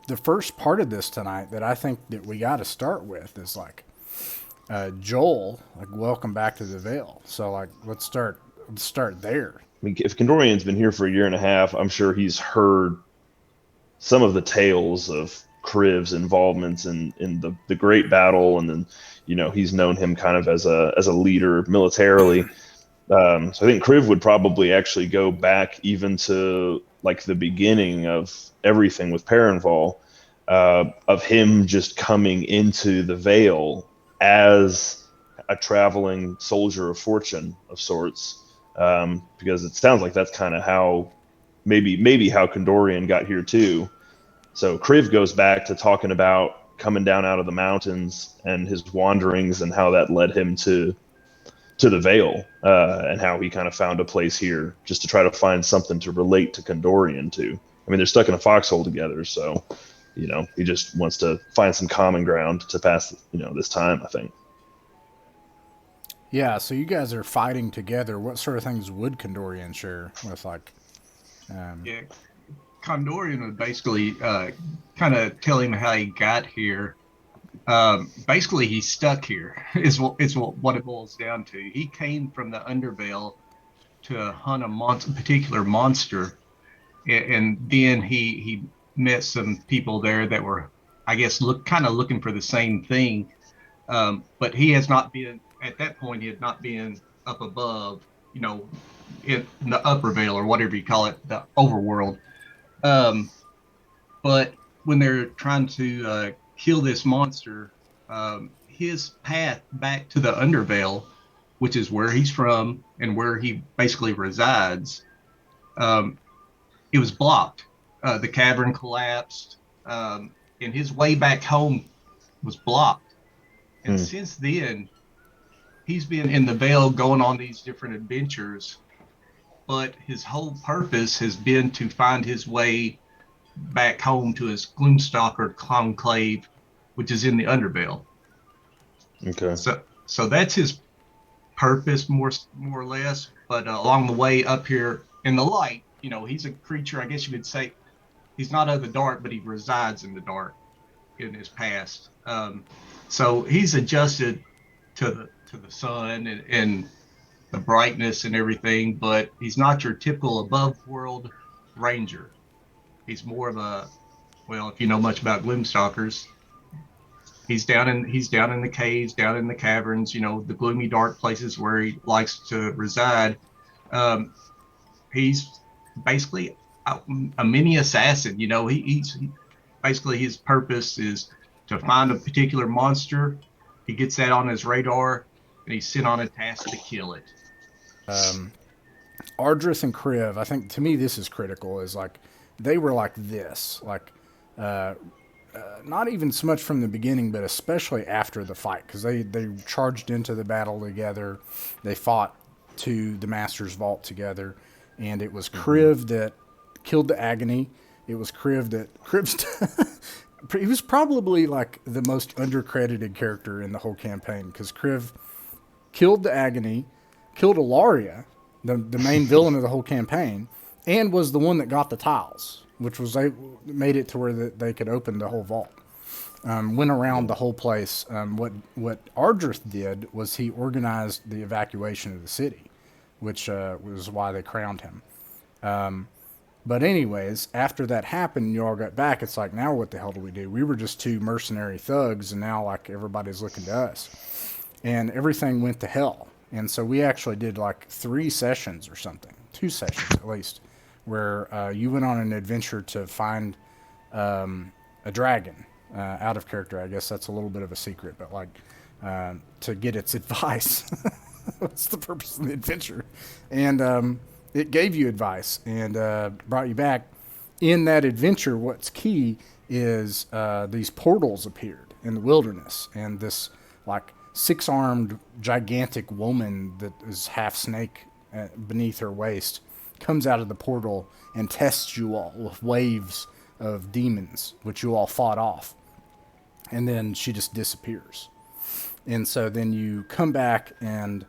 the first part of this tonight that I think that we got to start with is like Joel, like welcome back to the Vale. So like let's start there. I mean, if Condorian's been here for a year and a half, I'm sure he's heard some of the tales of Kriv's involvements in the Great Battle, and then he's known him kind of as a leader militarily. So I think Kriv would probably actually go back even to like the beginning of everything with Perenval, of him just coming into the Vale as a traveling soldier of fortune of sorts, because it sounds like that's kind of how maybe how Condorian got here too. So Kriv goes back to talking about coming down out of the mountains and his wanderings and how that led him to the Vale, and how he kind of found a place here just to try to find something to relate to Condorian to. I mean, they're stuck in a foxhole together, so he just wants to find some common ground to pass this time, I think. Yeah, so you guys are fighting together. What sort of things would Condorian share with like? Um, Yeah, Condorian would basically kind of tell him how he got here. Basically, he's stuck here. Is what it boils down to. He came from the Undervale to hunt a particular monster, and then he met some people there that were, I guess, looking for the same thing. But he has not been at that point. He had not been up above, in the upper veil or whatever you call it, the overworld. Um, but when they're trying to kill this monster, his path back to the Undervale, which is where he's from and where he basically resides, um, it was blocked. The cavern collapsed, and his way back home was blocked. And Hmm. since then, he's been in the Vale going on these different adventures, but his whole purpose has been to find his way back home to his Gloomstalker conclave, which is in the Undervale. Okay. So that's his purpose, more or less. But along the way up here in the light, he's a creature. I guess you could say he's not of the dark, but he resides in the dark in his past. So he's adjusted to the sun and the brightness and everything, but he's not your typical above world ranger. He's more of a, well, if you know much about Gloomstalkers, he's down in the caves, down in the caverns, the gloomy dark places where he likes to reside. Um, he's basically a mini assassin. Basically his purpose is to find a particular monster. He gets that on his radar, and he's sent on a task to kill it. Ardrith and Kriv, I think to me this is critical. Is like they were like this, like not even so much from the beginning, but especially after the fight, because they charged into the battle together. They fought to the Master's Vault together, and it was Hmm. Kriv that killed the Agony. It was Kriv's. He was probably like the most undercredited character in the whole campaign because Kriv killed the Agony, killed Ilaria, the main villain of the whole campaign, and was the one that got the tiles, which was they made it to where they could open the whole vault. Went around Yeah. the whole place. What Ardrith did was he organized the evacuation of the city, which was why they crowned him. But anyways, after that happened, you all got back. It's like, now what the hell do we do? We were just two mercenary thugs, and now like everybody's looking to us, and everything went to hell. And so we actually did like 3 sessions or something, 2 sessions at least, where you went on an adventure to find a dragon. Out of character, I guess that's a little bit of a secret, but like to get its advice. That's the purpose of the adventure, and it gave you advice and brought you back. In that adventure, what's key is these portals appeared in the wilderness, and this like 6-armed gigantic woman that is half snake beneath her waist comes out of the portal and tests you all with waves of demons, which you all fought off. And then she just disappears. And so then you come back, and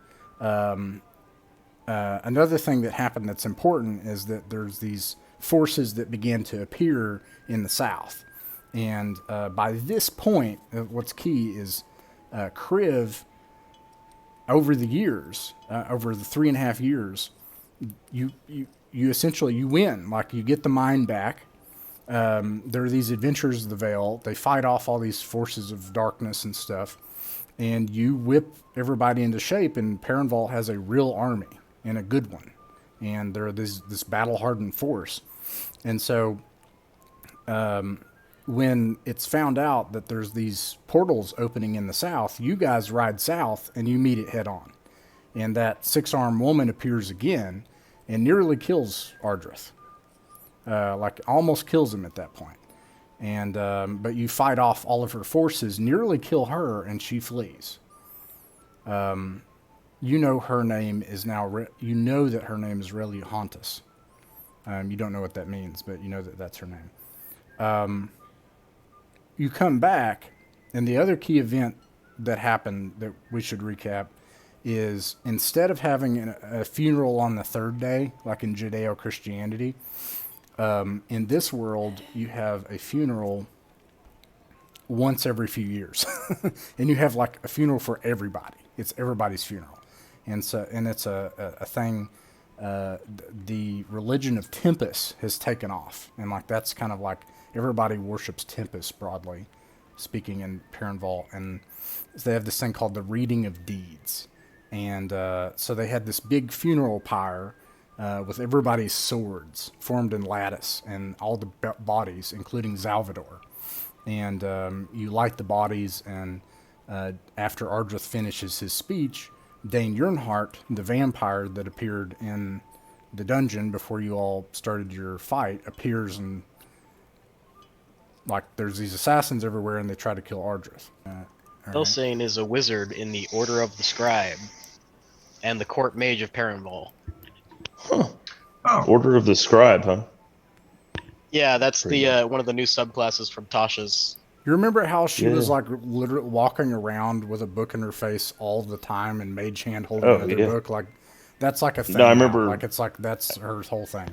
another thing that happened that's important is that there's these forces that began to appear in the south. And by this point, what's key is Kriv, over the years, over the 3.5 years, you essentially you win. Like, you get the mine back. There are these adventures of the Vale. They fight off all these forces of darkness and stuff, and you whip everybody into shape. And Perenval has a real army, and a good one. And they're this battle-hardened force. And so, when it's found out that there's these portals opening in the south, you guys ride south and you meet it head on. And that 6-armed woman appears again and nearly kills Ardrith. Like, almost kills him at that point. And but you fight off all of her forces, nearly kill her, and she flees. You know her name is now. You know that her name is Reluhantis. You don't know what that means, but you know that that's her name. You come back, and the other key event that happened that we should recap is, instead of having a funeral on the third day, like in Judeo-Christianity, in this world, you have a funeral once every few years. And you have like a funeral for everybody. It's everybody's funeral. And so, and it's a thing, the religion of Tempest has taken off. And like, that's kind of like, everybody worships Tempest, broadly speaking, in Perenval. And they have this thing called the Reading of Deeds. And so they had this big funeral pyre with everybody's swords formed in lattice, and all the bodies, including Zalvador. And you light the bodies, and after Ardrith finishes his speech, Dane Yernhart, the vampire that appeared in the dungeon before you all started your fight, appears, and like, there's these assassins everywhere, and they try to kill Ardrith. Fellcayn is a wizard in the Order of the Scribe and the Court Mage of Perenval. Huh. Oh. Order of the Scribe, huh? Yeah, that's the one of the new subclasses from Tasha's. You remember how she was like literally walking around with a book in her face all the time, and mage hand holding another book? Like, that's like a thing. No, I remember. Like, it's like, that's her whole thing.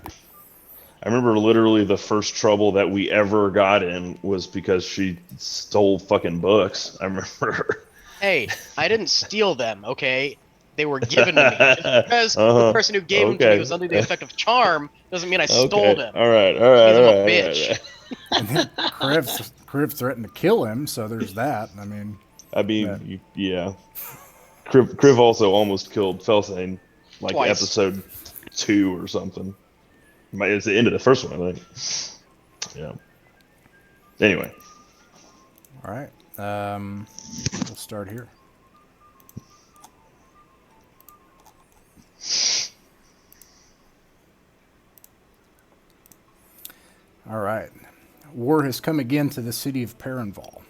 I remember literally the first trouble that we ever got in was because she stole fucking books. I remember. Hey, I didn't steal them, okay? They were given to me. Just because the person who gave them to me was under the effect of charm doesn't mean I stole them. All right. Bitch. And then Kriv threatened to kill him, so there's that. I mean, yeah. Kriv also almost killed Fellcayn, like twice. Episode 2 or something. It's the end of the first one, I think. Yeah. Anyway. All right. We'll start here. All right. War has come again to the city of Perenval.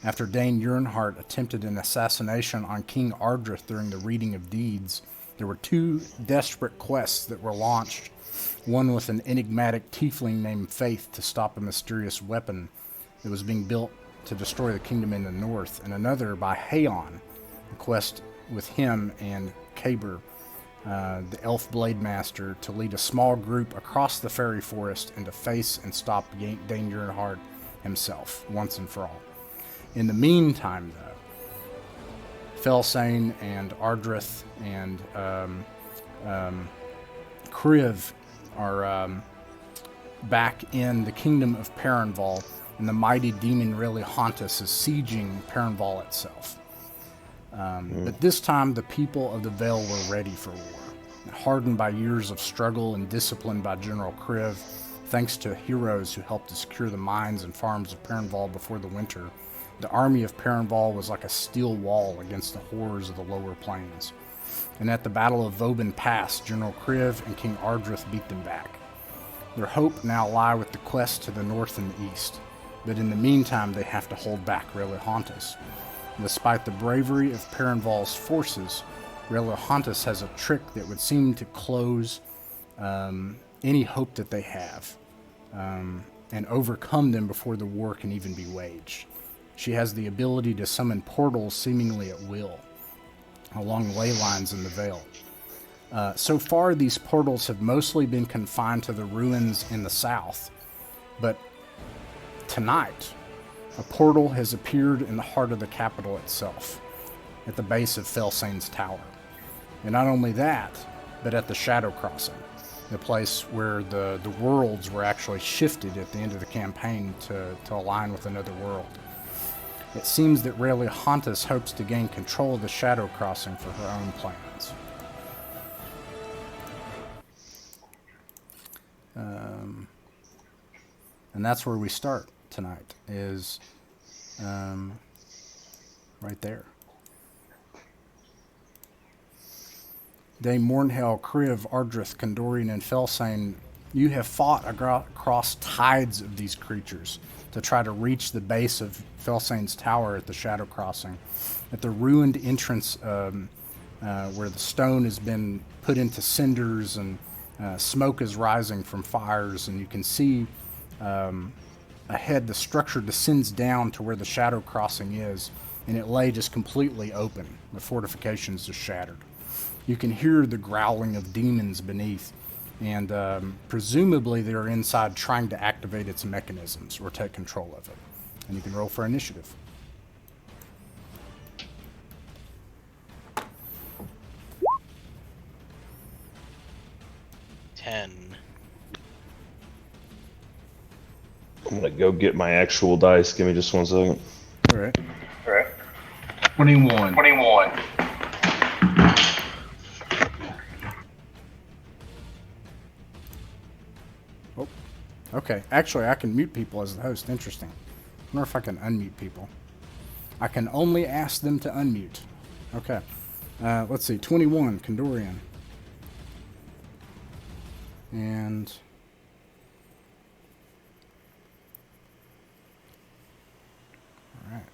After Dane Yernhart attempted an assassination on King Ardrith during the Reading of Deeds, there were 2 desperate quests that were launched. One with an enigmatic tiefling named Faith to stop a mysterious weapon that was being built to destroy the kingdom in the north, and another by Haon, a quest with him and Caber, the elf blade master, to lead a small group across the fairy forest and to face and stop Dane Yernhart himself once and for all. In the meantime, though, Fellcayn and Ardrith and Kriv are back in the Kingdom of Perenval, and the mighty Demon Reluhantis is sieging Perenval itself. But this time, the people of the Vale were ready for war. Hardened by years of struggle and disciplined by General Kriv, thanks to heroes who helped to secure the mines and farms of Perenval before the winter, the army of Perenval was like a steel wall against the horrors of the lower plains. And at the Battle of Vauban Pass, General Kriv and King Ardrith beat them back. Their hope now lie with the quest to the north and the east, but in the meantime they have to hold back Reluhantis. Despite the bravery of Perenval's forces, Reluhantis has a trick that would seem to close any hope that they have, and overcome them before the war can even be waged. She has the ability to summon portals seemingly at will, along ley lines in the Vale. So far, these portals have mostly been confined to the ruins in the south, but tonight, a portal has appeared in the heart of the capital itself, at the base of Fellcayn's tower. And not only that, but at the Shadow Crossing, the place where the worlds were actually shifted at the end of the campaign to align with another world. It seems that Reluhantis hopes to gain control of the Shadow Crossing for her own plans. And that's where we start tonight, is right there. Dame Mournhell, Kriv, Ardrith, Condorian, and Fellcayn, you have fought across tides of these creatures to try to reach the base of Fellcayn's tower at the Shadow Crossing, at the ruined entrance where the stone has been put into cinders and smoke is rising from fires, and you can see ahead the structure descends down to where the Shadow Crossing is, and it lay just completely open. The fortifications just shattered. You can hear the growling of demons beneath, and presumably they're inside trying to activate its mechanisms or take control of it. And you can roll for initiative. $10. I'm gonna go get my actual dice. Give me just 1 second. All right. 21. Oh, okay. Actually, I can mute people as the host. Interesting. I wonder if I can unmute people. I can only ask them to unmute. Okay. Let's see. 21, Condorian. And... all right.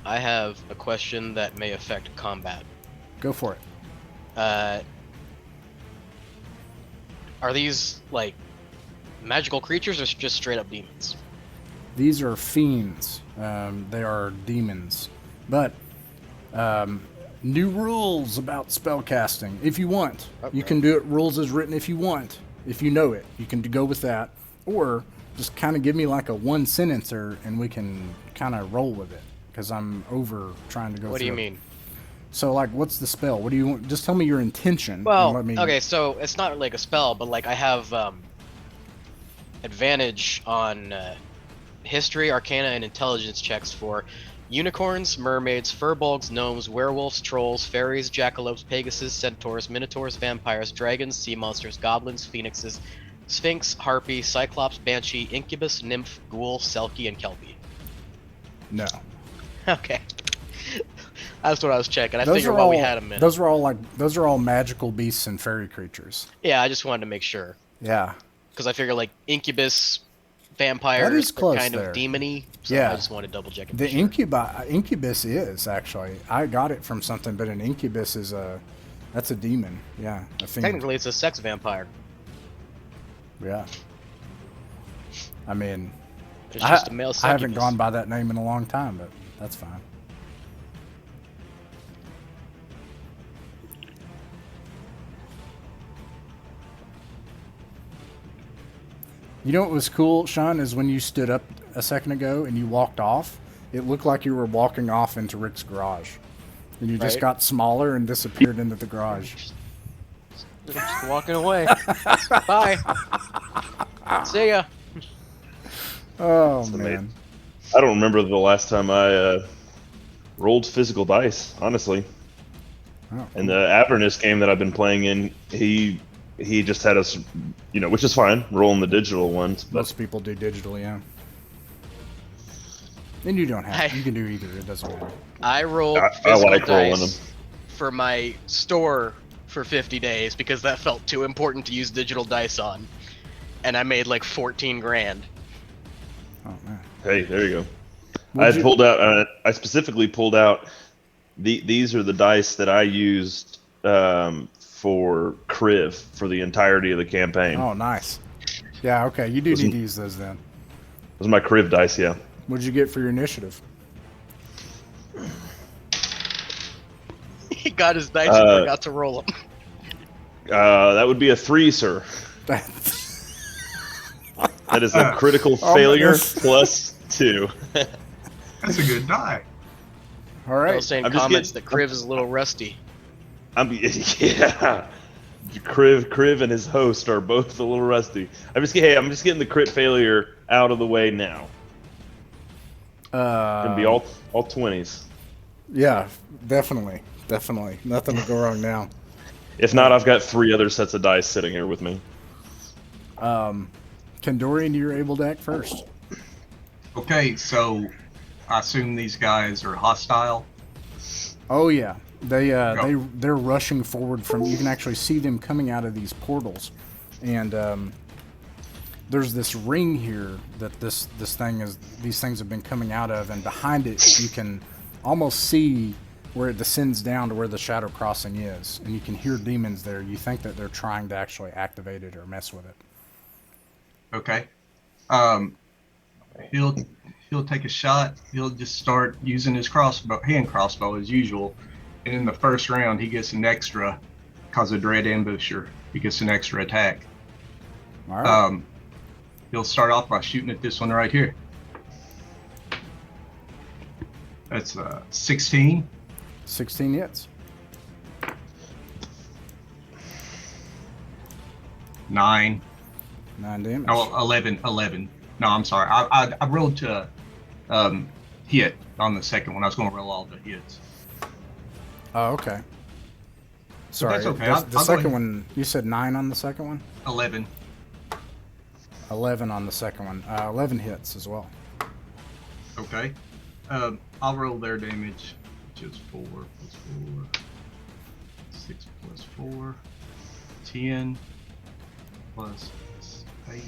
I have a question that may affect combat. Go for it. Are these, like, magical creatures or just straight up demons? These are fiends. They are demons. But new rules about spellcasting. If you want, you can do it rules as written if you want. If you know it, you can go with that. Or just kind of give me like a one sentencer and we can kind of roll with it. Because I'm over trying to go through. What do you mean? So, like, what's the spell? What do you want? Just tell me your intention. Well, and let me... okay, so it's not like a spell, but like I have advantage on history, arcana, and intelligence checks for unicorns, mermaids, furbolgs, gnomes, werewolves, trolls, fairies, jackalopes, pegasus, centaurs, minotaurs, vampires, dragons, sea monsters, goblins, phoenixes, sphinx, harpy, cyclops, banshee, incubus, nymph, ghoul, selkie, and kelpie. No. Okay. That's what I was checking. I figured while we had a minute. Those are all magical beasts and fairy creatures. Yeah, I just wanted to make sure. Yeah. Because I figure like incubus, vampires, that is close kind there. of demony. So yeah. I just wanted to double check it. The sure. incubus is actually. I got it from something, but an incubus is that's a demon. Yeah. A fiend. Technically, it's a sex vampire. Yeah. I mean, It's just a male succubus. I haven't gone by that name in a long time, but that's fine. You know what was cool, Sean, is when you stood up a second ago and you walked off, it looked like you were walking off into Rick's garage. And you just got smaller and disappeared into the garage. Just walking away. Bye. See ya. Oh, That's man. amazing. I don't remember the last time I rolled physical dice, honestly. Oh, cool. And the Avernus game that I've been playing in, he just had us, which is fine, rolling the digital ones. But Most people do digital, yeah. And you don't have to. You can do either. It doesn't matter. I rolled I physical like rolling dice for my store for 50 days because that felt too important to use digital dice on. And I made like 14 grand. Oh, man. hey, there you go. I specifically pulled out, these are the dice that I used for Kriv for the entirety of the campaign. Oh, nice. Yeah, okay. You do need to use those then. Those are my Kriv dice, yeah. What did you get for your initiative? He got his dice and forgot to roll them. That would be a 3, sir. That is a critical failure plus 2. That's a good die. All right. Saying comments that Kriv is a little rusty. Yeah. Kriv and his host are both a little rusty. I'm just getting the crit failure out of the way now. Gonna be all 20s. Yeah, definitely. Nothing to go wrong now. If not, I've got 3 other sets of dice sitting here with me. Condorian, you're able to act first. Okay, so I assume these guys are hostile. Oh yeah, they're rushing forward from. You can actually see them coming out of these portals, and there's this ring here that these things have been coming out of, and behind it you can almost see where it descends down to where the Shadow Crossing is, and you can hear demons there. You think that they're trying to actually activate it or mess with it. Okay. He'll take a shot. He'll just start using his hand crossbow as usual. And in the first round, he gets an extra, because of Dread Ambusher. He gets an extra attack. All right. He'll start off by shooting at this one right here. That's 16. 16 hits. 9. 9 damage. Oh, 11. No, I'm sorry. I rolled to hit on the second one. I was going to roll all the hits. Oh, okay. Sorry. That's okay. The second one, you said 9 on the second one? 11. 11 on the second one. 11 hits as well. Okay. I'll roll their damage, which is 4 plus 4. 6 plus 4. 10 plus 8.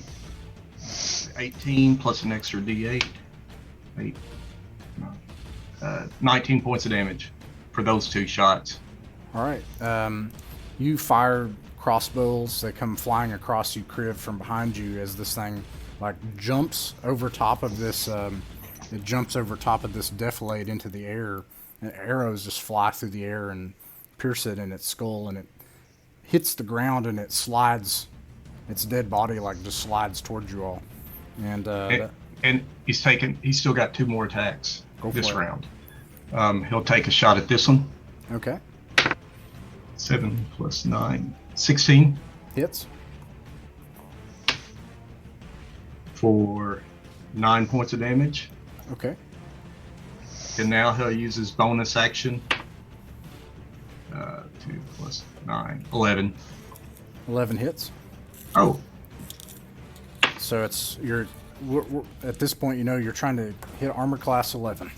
18 plus an extra d8. 8. 19 points of damage for those 2 shots. All right. You fire crossbows. They come flying across you, Kriv, from behind you as this thing jumps over top of this. It jumps over top of this defilade into the air, and arrows just fly through the air and pierce it in its skull, and it hits the ground and it slides. Its dead body just slides towards you all. And he's still got 2 more attacks this it. round. He'll take a shot at this one. Okay. 7 plus 9. 16. Hits. For 9 points of damage. Okay. And now he'll use his bonus action. 2 plus 9. 11. 11 hits. Oh. So we're at this point, you're trying to hit armor class 11.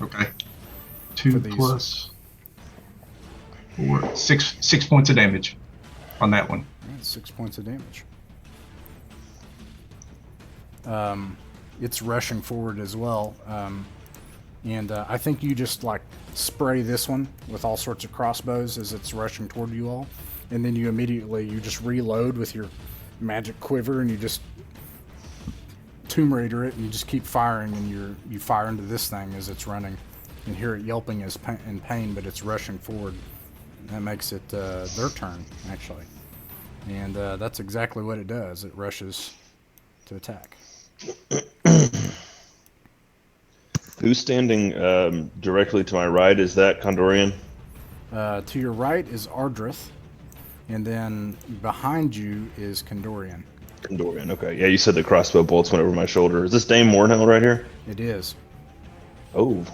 Okay. 2 plus 4. 6 points of damage on that one. Right, 6 points of damage. It's rushing forward as well. And I think you just spray this one with all sorts of crossbows as it's rushing toward you all. And then you just reload with your magic quiver, and you just Tomb Raider it, and you just keep firing, and you fire into this thing as it's running, and hear it yelping in pain, but it's rushing forward. That makes it their turn, actually. And that's exactly what it does. It rushes to attack. Who's standing directly to my right? Is that Condorian? To your right is Ardrith, and then behind you is Condorian. Condorian, okay. Yeah, you said the crossbow bolts went over my shoulder. Is this Dame Mournhell right here? It is. Oh.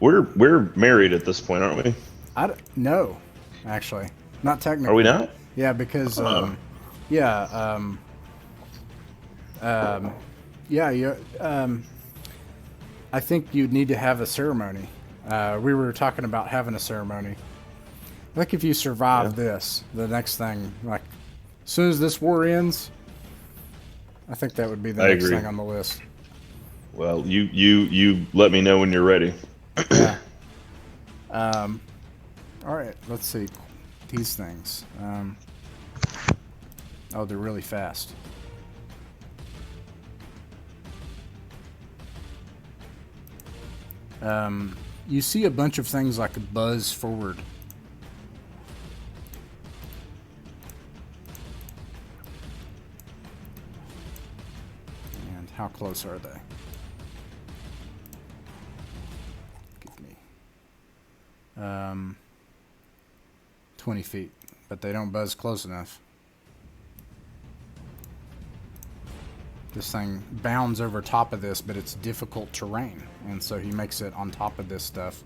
We're married at this point, aren't we? No, actually. Not technically. Are we not? Yeah, because, I think you'd need to have a ceremony. We were talking about having a ceremony. I think if you survive this, the next thing, as soon as this war ends, I think that would be the next thing on the list. Well, you let me know when you're ready. Yeah. All right, let's see. These things. They're really fast. you see a bunch of things like buzz forward. And how close are they? Give me 20 feet, but they don't buzz close enough. This thing bounds over top of this, but it's difficult terrain, and so he makes it on top of this stuff,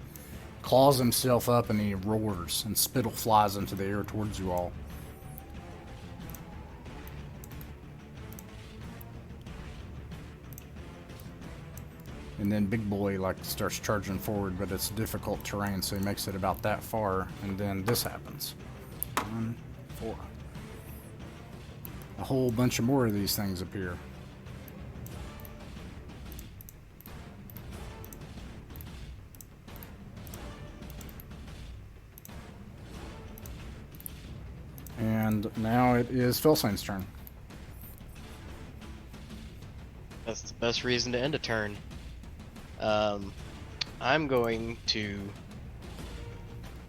claws himself up, and he roars, and spittle flies into the air towards you all. And then Big Boy like starts charging forward, but it's difficult terrain, so he makes it about that far, and then this happens. 1, 4. A whole bunch of more of these things appear. And now it is Fellcayn's turn. That's the best reason to end a turn. I'm going to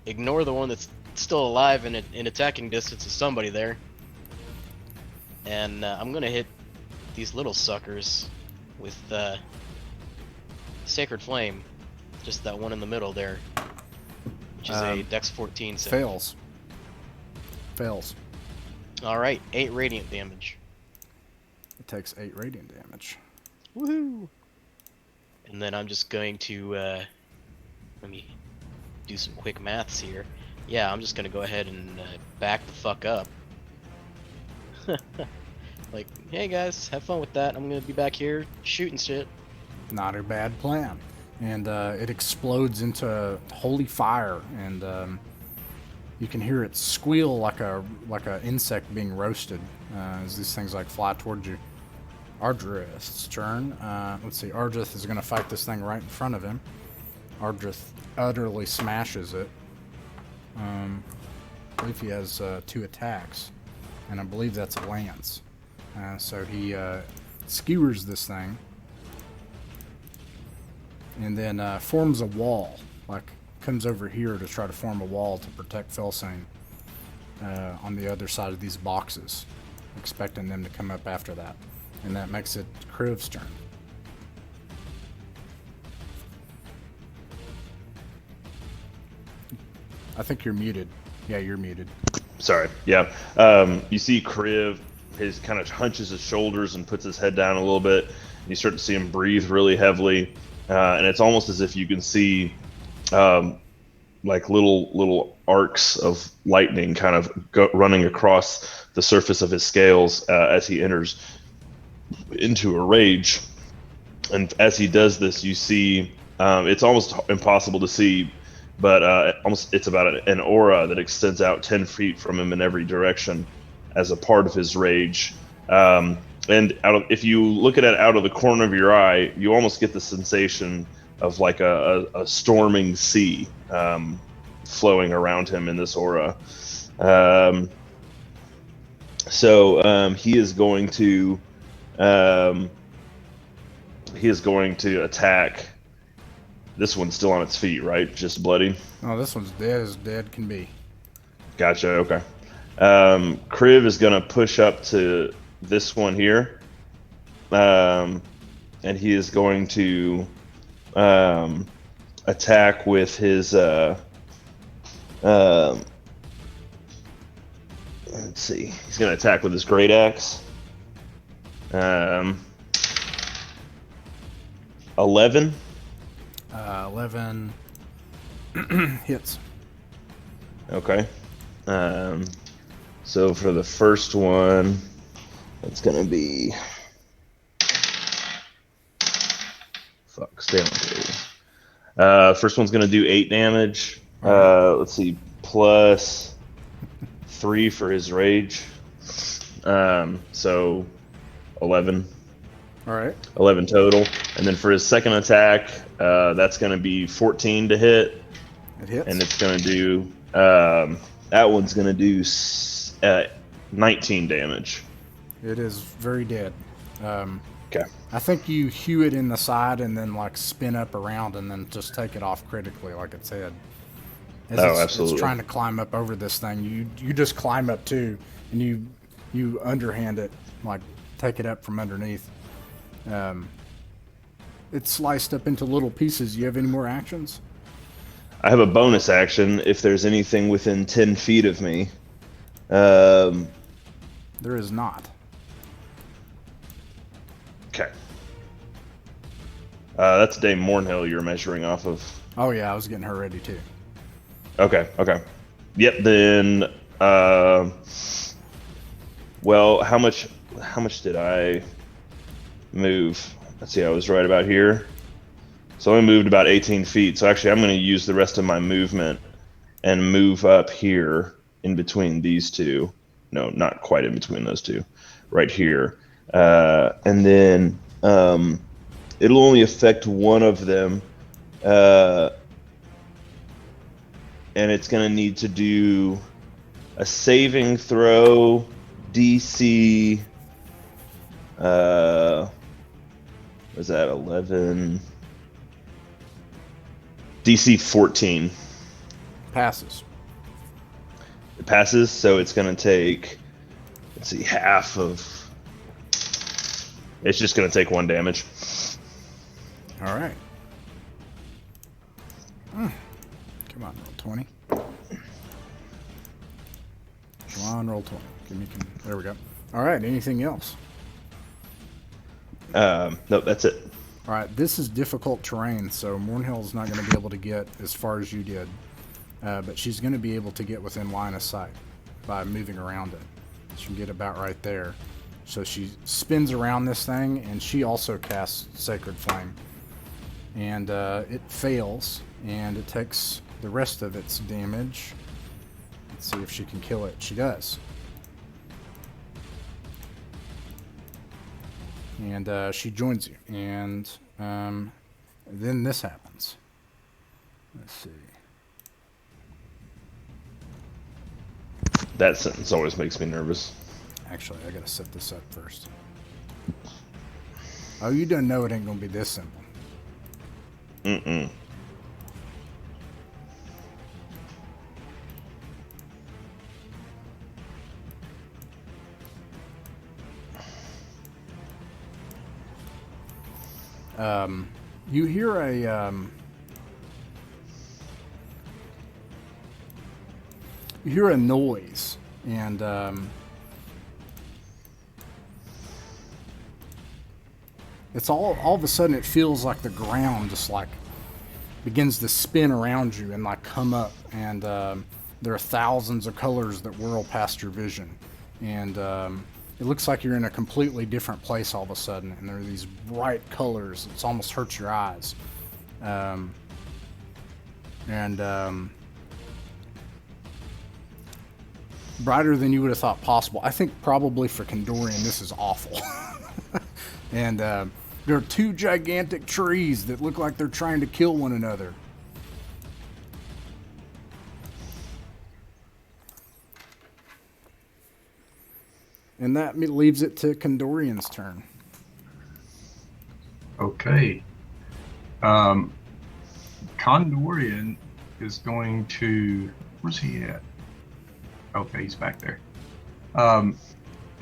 ignore the one that's still alive and in attacking distance of somebody there. And I'm going to hit these little suckers with Sacred Flame. Just that one in the middle there. Which is a Dex 14 save. Fails. Fails. Alright, 8 radiant damage. It takes 8 radiant damage. Woohoo! And then I'm just going to, let me do some quick maths here. Yeah, I'm just gonna go ahead and back the fuck up. Like, hey guys, have fun with that. I'm gonna be back here shooting shit. Not a bad plan. And it explodes into holy fire, and you can hear it squeal like a insect being roasted as these things like fly towards you. Ardrith's turn. Let's see. Ardrith is going to fight this thing right in front of him. Ardrith utterly smashes it. I believe he has 2 attacks, and I believe that's a lance. So he skewers this thing, and then forms a wall. Like comes over here to try to form a wall to protect Fellcayn on the other side of these boxes, expecting them to come up after that. And that makes it Kriv's turn. I think you're muted. Yeah, you're muted. Sorry. Yeah. You see Kriv, his kind of hunches his shoulders and puts his head down a little bit. And you start to see him breathe really heavily. And it's almost as if you can see like little arcs of lightning kind of running across the surface of his scales as he enters into a rage. And as he does this, you see it's almost impossible to see, but it's about an aura that extends out 10 feet from him in every direction as a part of his rage. And if you look at it out of the corner of your eye, you almost get the sensation of like a storming sea flowing around him in this aura. So he is going to attack. This one's still on its feet, right? Just bloody. Oh, this one's dead as dead can be. Gotcha. Okay. Kriv is gonna push up to this one here, and he is going to attack with his. Let's see. He's gonna attack with his great axe. 11. 11 hits. Okay. So for the first one, it's gonna be. Fuck, stay on the first one's gonna do 8 damage. Let's see, plus 3 for his rage. So 11. All right. 11 total. And then for his second attack, that's going to be 14 to hit. It hits. And it's going to do, that one's going to do 19 damage. It is very dead. Okay. I think you hew it in the side and then like spin up around and then just take it off critically like it said. As Absolutely. it's trying to climb up over this thing, you just climb up too, and you underhand it, like take it up from underneath. It's sliced up into little pieces. You have any more actions? I have a bonus action if there's anything within 10 feet of me. There is not. Okay. That's Dame Mournhell you're measuring off of. Oh yeah, I was getting her ready too. Okay. Yep. Then, well, how much did I move? Let's see. I was right about here. So I moved about 18 feet. So actually, I'm going to use the rest of my movement and move up here in between these two. No, not quite in between those two. Right here. And then it'll only affect one of them. And it's going to need to do a saving throw, DC, was that 11? DC 14. Passes. It passes, so it's going to take, let's see, half of, it's just going to take 1 damage. All right. Come on, roll 20. Come on, roll 20. There we go. All right, anything else? Nope, that's it. All right, this is difficult terrain, so Mournhell's not going to be able to get as far as you did. But she's going to be able to get within line of sight by moving around it. She can get about right there. So she spins around this thing, and she also casts Sacred Flame. And it fails, and it takes the rest of its damage. Let's see if she can kill it. She does. And she joins you. And then this happens. Let's see. That sentence always makes me nervous. Actually, I gotta set this up first. Oh, you don't know it ain't gonna be this simple. Mm-mm. You hear a noise, and it's all of a sudden it feels like the ground just like begins to spin around you and like come up, and there are thousands of colors that whirl past your vision, and it looks like you're in a completely different place all of a sudden, and there are these bright colors. It's almost hurts your eyes. Brighter than you would have thought possible. I think probably for Condorian this is awful. And there are 2 gigantic trees that look like they're trying to kill one another. And that leaves it to Condorian's turn. Okay. Condorian is going to... Where's he at? Okay, he's back there.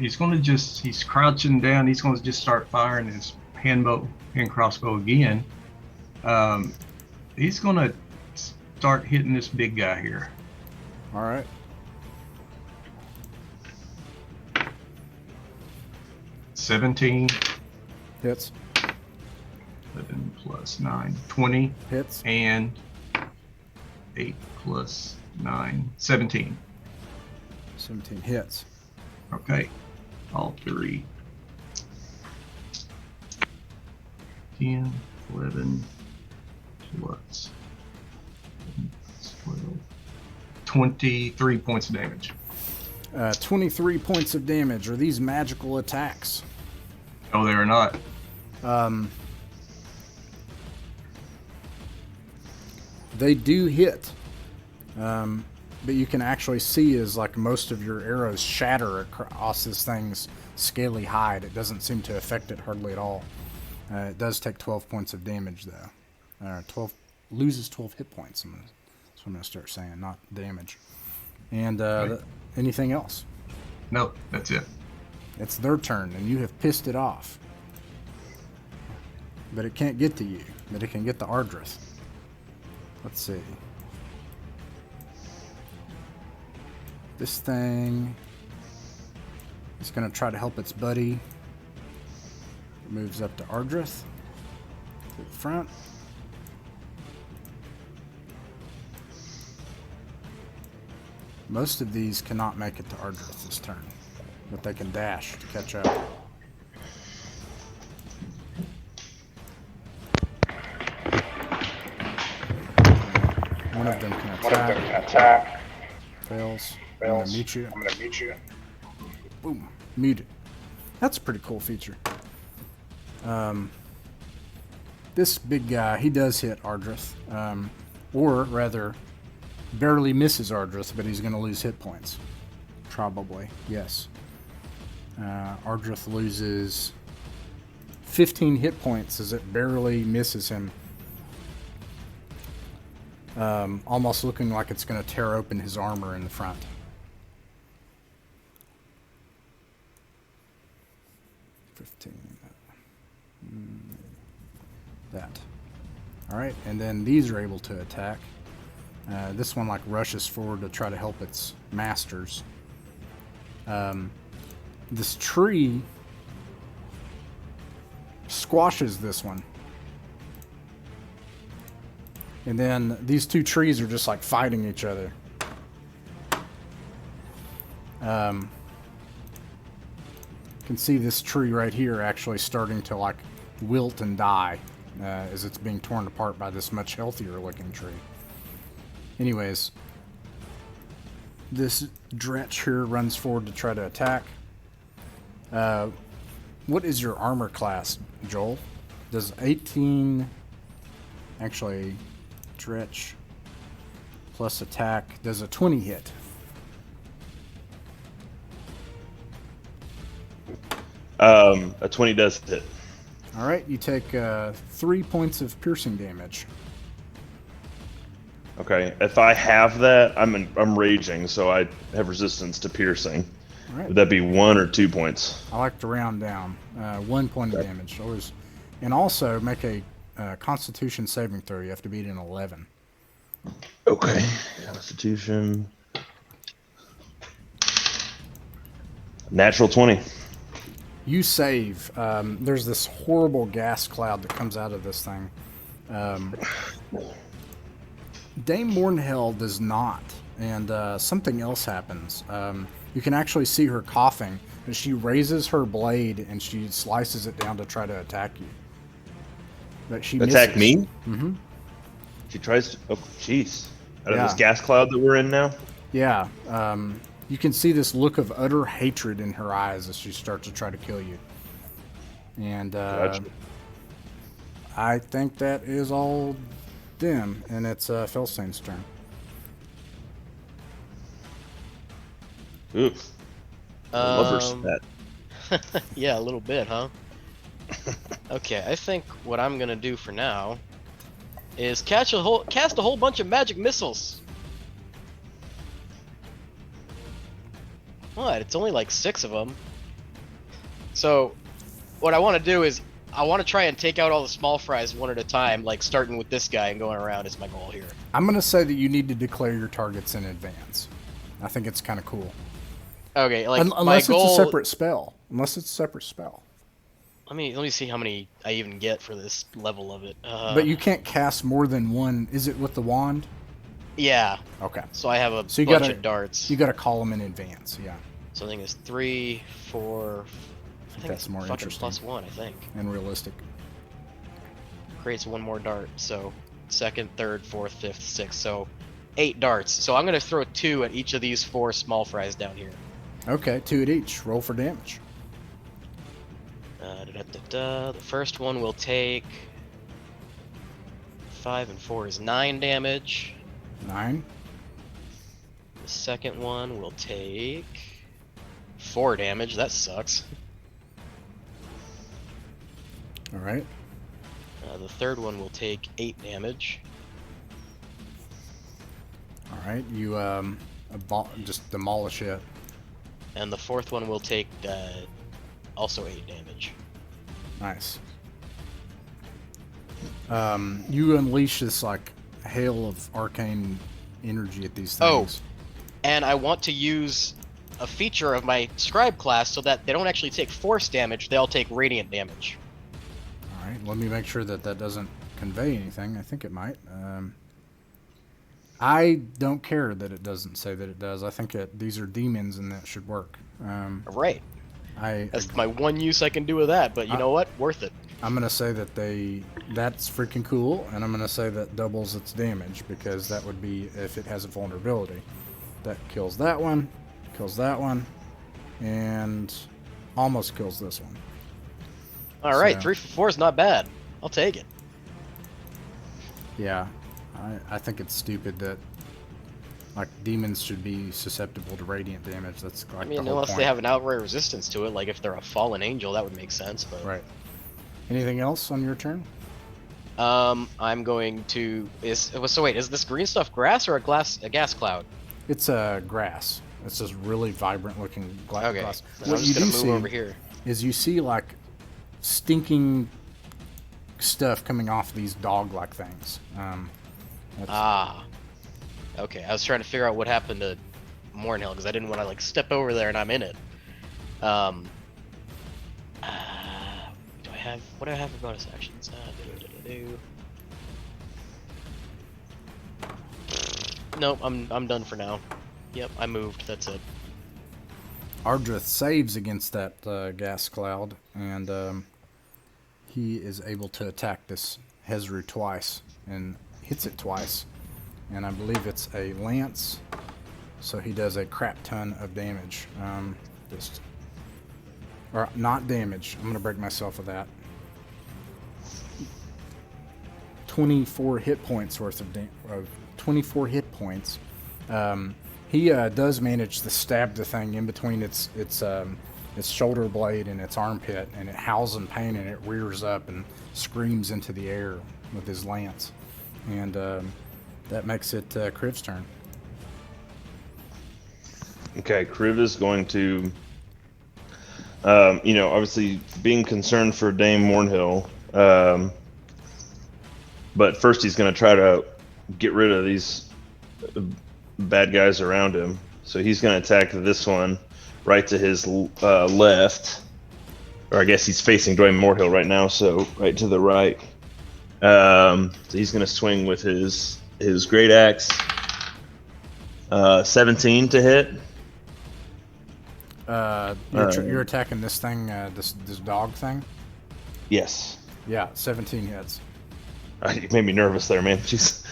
He's going to just... He's crouching down. He's going to just start firing his hand crossbow again. He's going to start hitting this big guy here. All right. $17 Hits. 11 plus 9, 20. Hits. And 8 plus 9, 17. 17 hits. Okay, all 3. 10, 11 plus 12. 23 points of damage. 23 points of damage. Are these magical attacks? No, they are not. They do hit. but you can actually see is like most of your arrows shatter across this thing's scaly hide. It doesn't seem to affect it hardly at all. It does take 12 points of damage though. 12 loses 12 hit points. That's what I'm gonna start saying, not damage. And anything else? No, that's it. It's their turn, and you have pissed it off. But it can't get to you. But it can get to Ardrith. Let's see. This thing is going to try to help its buddy. It moves up to Ardrith. To the front. Most of these cannot make it to Ardrith this turn. But they can dash to catch up. One of them can attack. Fails. I'm gonna mute you. Boom. Muted. That's a pretty cool feature. This big guy, he does hit Ardrith. Or rather, barely misses Ardrith, but he's gonna lose hit points. Probably. Yes. Ardrith loses 15 hit points as it barely misses him. Almost looking like it's going to tear open his armor in the front. That. Alright, and then these are able to attack. This one like rushes forward to try to help its masters. This tree squashes this one. And then these two trees are just like fighting each other. You can see this tree right here actually starting to like wilt and die as it's being torn apart by this much healthier looking tree. Anyways, this dretch here runs forward to try to attack. What is your armor class, Joel? Does 18 actually... Dretch plus attack does a 20 hit. A 20 does hit. All right, you take 3 points of piercing damage. Okay, if I have that, I'm raging, so I have resistance to piercing. All right. Would that be 1 or 2 points? I like to round down. 1 point of damage. Always, and also make a Constitution saving throw. You have to beat an 11. Okay. Constitution. Natural 20. You save. There's this horrible gas cloud that comes out of this thing. Dame Mournhell does not, and something else happens. You can actually see her coughing, and she raises her blade and she slices it down to try to attack you. But she attack misses. me? Mm-hmm. She tries to... Oh, jeez. Out of Yeah. this gas cloud that we're in now? Yeah. You can see this look of utter hatred in her eyes as she starts to try to kill you. And Gotcha. I think that is all them, and it's Felstain's turn. Oof. I love her stat. Yeah, a little bit, huh? Okay, I think what I'm gonna do for now is cast a whole bunch of magic missiles. What? It's only like 6 of them. So, what I want to do is I want to try and take out all the small fries one at a time, like starting with this guy and going around is my goal here. I'm going to say that you need to declare your targets in advance. I think it's kind of cool. Okay, like Unless my goal. it's a separate spell. Unless it's a separate spell. Let me see how many I even get for this level of it. But you can't cast more than one. Is it with the wand? Yeah. Okay. So I have a So you bunch gotta- of darts. You got to call them in advance. Yeah. So I think it's 3, 4. I think That's it's more fucking interesting. plus 1. I think And realistic. creates one more dart. So second, third, fourth, fifth, sixth. So 8 darts. So I'm gonna throw 2 at each of these 4 small fries down here. Okay, 2 at each. Roll for damage. The first one will take 5 and 4 is 9 damage. 9. The second one will take 4 damage. That sucks. All right. The third one will take 8 damage. All right. You just demolish it. And the fourth one will take also 8 damage. Nice. You unleash this like hail of arcane energy at these things. And I want to use a feature of my scribe class so that they don't actually take force damage, they all take radiant damage. All right, let me make sure that that doesn't convey anything. I think it might. I don't care that it doesn't say that it does. I think these are demons and that should work. Right. That's my one use I can do with that, but you know what? Worth it. I'm going to say that that's freaking cool, and I'm going to say that doubles its damage, because that would be if it has a vulnerability. That kills that one, and almost kills this one. Alright, So- 3 for 4 is not bad. I'll take it. Yeah, I think it's stupid that like demons should be susceptible to radiant damage. That's like I mean, the whole unless point. they have an outright resistance to it, like if they're a fallen angel, that would make sense, but... Right. Anything else on your turn? I'm going to... So wait, is this green stuff grass or a gas cloud? It's grass. It's this really vibrant looking Okay, grass. then I'm just gonna move over here. Is you see like stinking stuff coming off these dog-like things. Ah. Okay, I was trying to figure out what happened to Mournhell, because I didn't want to like step over there and I'm in it. What do I have for bonus actions? Nope, I'm done for now. Yep, I moved. That's it. Ardrith saves against that gas cloud, and he is able to attack this Hezru twice, and hits it twice. And I believe it's a lance, so he does a crap ton of damage. Or not damage. I'm gonna break myself with that. 24 hit points worth of 24 hit points. He does manage to stab the thing in between its shoulder blade and its armpit, and it howls in pain and it rears up and screams into the air with his lance, and that makes it Kriv's turn. Okay, Kriv is going to, obviously being concerned for Dame Mournhell, but first he's going to try to get rid of these bad guys around him. So he's going to attack this one right to his left, or I guess he's facing Dame Mournhell right now, so right to the right. So he's going to swing with his great axe. 17 to hit. You're attacking this thing, this dog thing. Yes. Yeah, 17 hits. You made me nervous there, man. Jeez.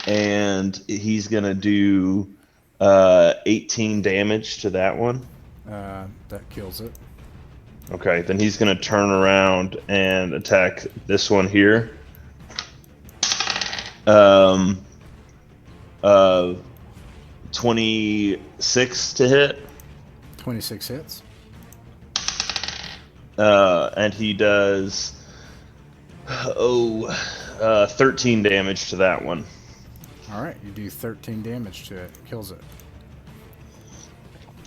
And he's gonna do 18 damage to that one. That kills it. Okay, then he's gonna turn around and attack this one here. 26 to hit. 26 hits. And he does 13 damage to that one. All right, you do 13 damage to it. Kills it.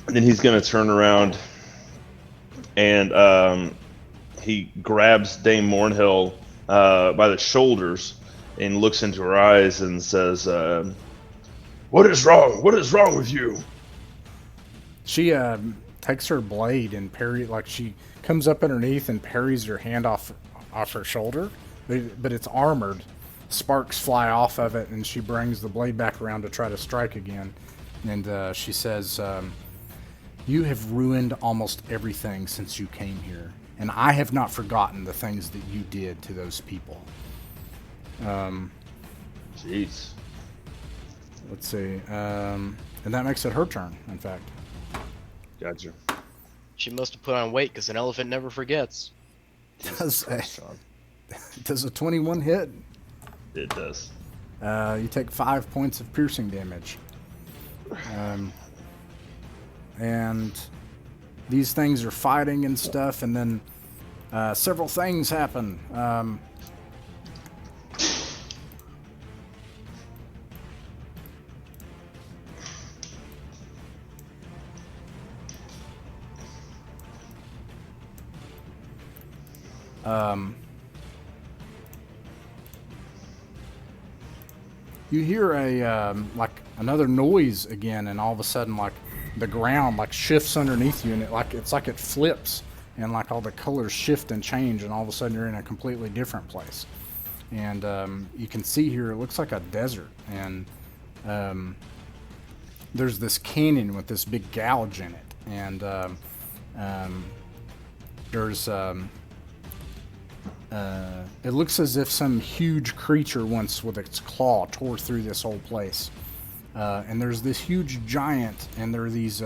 And then he's gonna turn around and he grabs Dame Mournhell by the shoulders and looks into her eyes and says, "What is wrong? What is wrong with you?" She takes her blade and she comes up underneath and parries your hand off her shoulder, but it's armored. Sparks fly off of it, and she brings the blade back around to try to strike again. And she says, "You have ruined almost everything since you came here, and I have not forgotten the things that you did to those people." Jeez. Let's see. And that makes it her turn, in fact. Gotcha. She must have put on weight, because an elephant never forgets. Does a 21 hit? It does. You take 5 points of piercing damage. And these things are fighting and stuff, and then several things happen. You hear a like another noise again, and all of a sudden, like the ground like shifts underneath you, and it's like it flips, and like all the colors shift and change, and all of a sudden you're in a completely different place. And you can see here it looks like a desert, and there's this canyon with this big gouge in it, and there's it looks as if some huge creature once with its claw tore through this whole place. And there's this huge giant, and there are these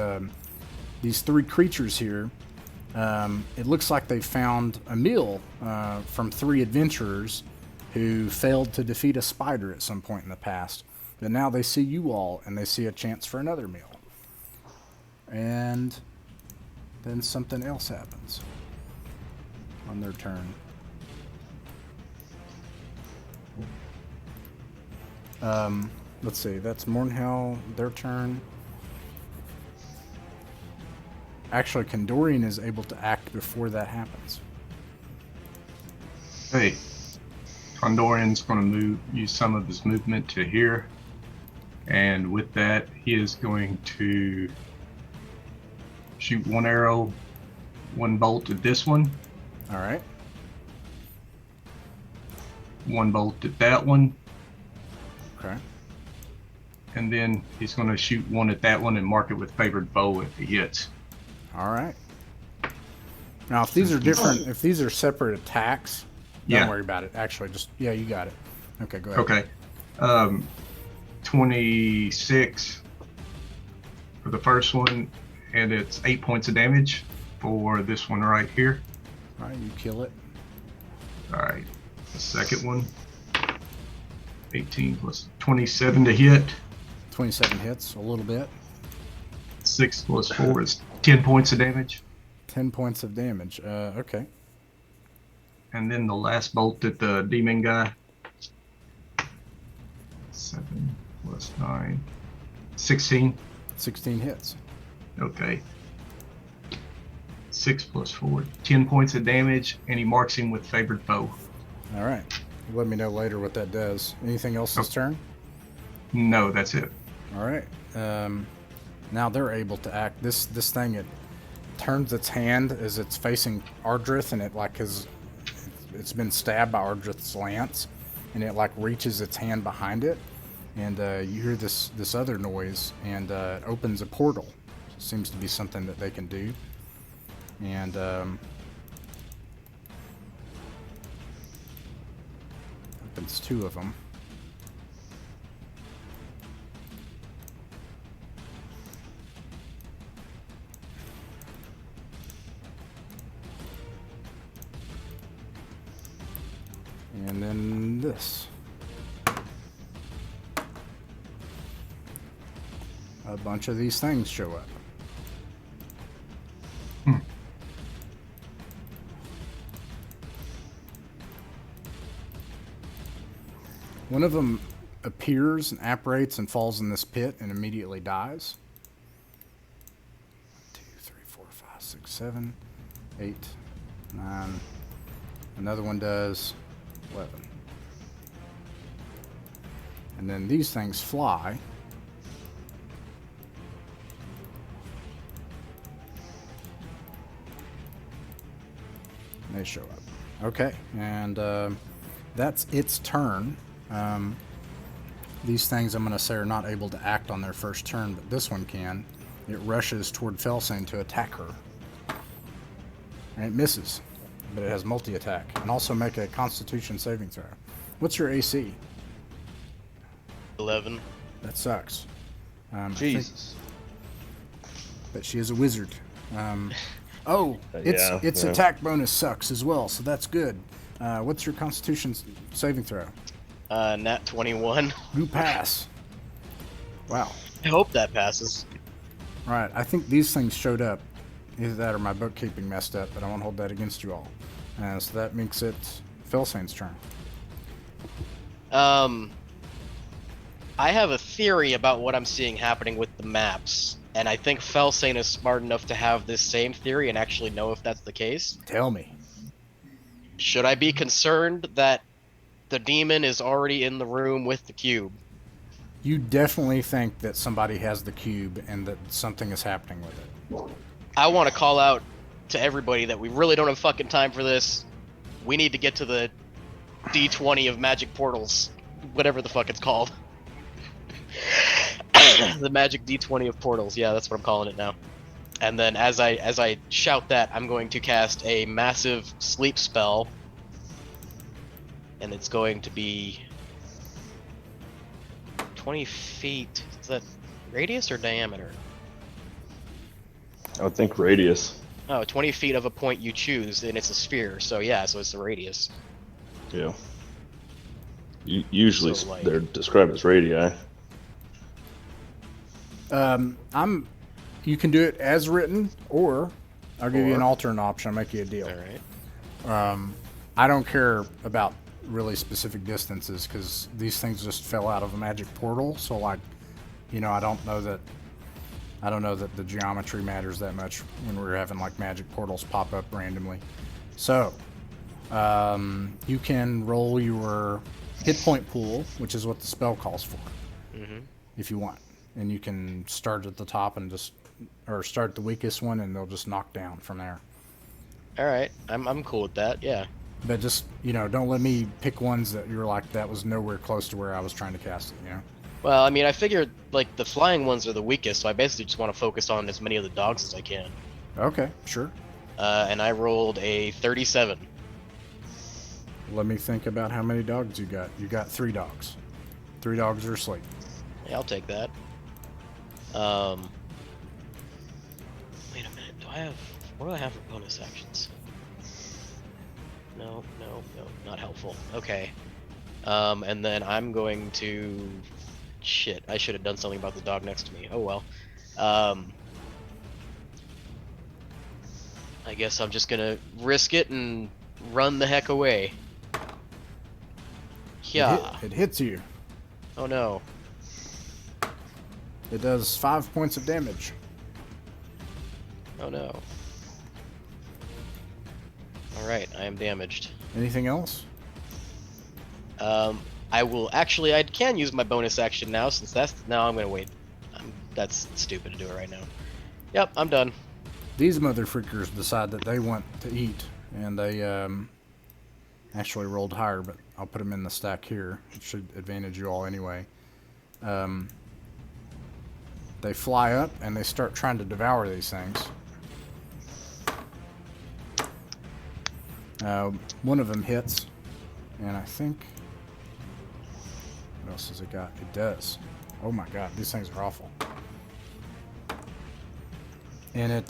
3 creatures here. It looks like they found a meal from 3 adventurers who failed to defeat a spider at some point in the past. But now they see you all, and they see a chance for another meal. And then something else happens on their turn. Let's see, that's Mournhell, their turn. Actually, Condorian is able to act before that happens. Hey, Condorian's going to use some of his movement to here, and with that, he is going to shoot 1 arrow, 1 bolt at this one. All right. 1 bolt at that one. Okay. And then he's going to shoot 1 at that one and mark it with favored bow if he hits. All right. Now, if these are different, if these are separate attacks, don't worry about it. Actually, just, yeah, you got it. Okay, go ahead. Okay. 26 for the first one, and it's 8 points of damage for this one right here. All right, you kill it. All right. The second one, 18 plus 27 to hit. 27 hits, a little bit. 6 plus 4 is 10 points of damage. 10 points of damage. Okay. And then the last bolt at the demon guy. 7 plus 9. 16. 16 hits. Okay. 6 plus 4. 10 points of damage, and he marks him with favored foe. All right. Let me know later what that does. Anything else this turn? No, that's it. All right. Now they're able to act. This thing, it turns its hand as it's facing Ardrith, and it like it's been stabbed by Ardrith's lance, and it like reaches its hand behind it, and you hear this other noise, and it opens a portal. Seems to be something that they can do, and opens 2 of them. And then this. A bunch of these things show up. One of them appears and apparates and falls in this pit and immediately dies. 1, 2, 3, 4, 5, 6, 7, 8, 9. Another one does 11. And then these things fly. And they show up. Okay, and that's its turn. These things I'm going to say are not able to act on their first turn, but this one can. It rushes toward Fellcayn to attack her. And it misses, but it has multi-attack. And also make a Constitution saving throw. What's your AC? 11. That sucks. Jesus. But she is a wizard. Its attack bonus sucks as well, so that's good. What's your Constitution saving throw? Nat 21. You pass. Wow. I hope that passes. All right, I think these things showed up. Either that or my bookkeeping messed up, but I won't hold that against you all. So that makes it Fellcayn's turn. I have a theory about what I'm seeing happening with the maps, and I think Fellcayn is smart enough to have this same theory and actually know if that's the case. Tell me. Should I be concerned that the demon is already in the room with the cube? You definitely think that somebody has the cube and that something is happening with it. I want to call out to everybody that we really don't have fucking time for this. We need to get to the D20 of magic portals, whatever the fuck it's called. The magic D20 of portals. Yeah, that's what I'm calling it now. And then as I shout that, I'm going to cast a massive sleep spell, and it's going to be 20 feet. Is that radius or diameter? I would think radius. Oh, 20 feet of a point you choose, and it's a sphere. So yeah, so it's the radius. Yeah. Usually So, like- they're described as radii. You can do it as written, or I'll give you an Or- alternate option. I'll make you a deal. All right. I don't care about really specific distances because these things just fell out of a magic portal. So like, I don't know that the geometry matters that much when we're having like magic portals pop up randomly. So you can roll your hit point pool, which is what the spell calls for, if you want, and you can start at the top and start the weakest one, and they'll just knock down from there. All right. I'm cool with that. Yeah. But just, don't let me pick ones that you're like, that was nowhere close to where I was trying to cast it, Well, I mean, I figured like the flying ones are the weakest, so I basically just want to focus on as many of the dogs as I can. Okay, sure. And I rolled a 37. Let me think about how many dogs you got. You got 3 dogs. 3 dogs are asleep. Yeah, I'll take that. Wait a minute. What do I have for bonus actions? No, not helpful. Okay. And then I'm going to... Shit, I should have done something about the dog next to me. Oh well. I guess I'm just gonna risk it and run the heck away. Yeah. It hits you. Oh no. It does 5 points of damage. Oh no. Alright, I am damaged. Anything else? I can use my bonus action now since no, I'm gonna wait. That's stupid to do it right now. Yep, I'm done. These motherfuckers decide that they want to eat, and they actually rolled higher, but I'll put them in the stack here. It should advantage you all anyway. They fly up and they start trying to devour these things. One of them hits, and I think... What else has it got? It does. Oh my god, these things are awful. And it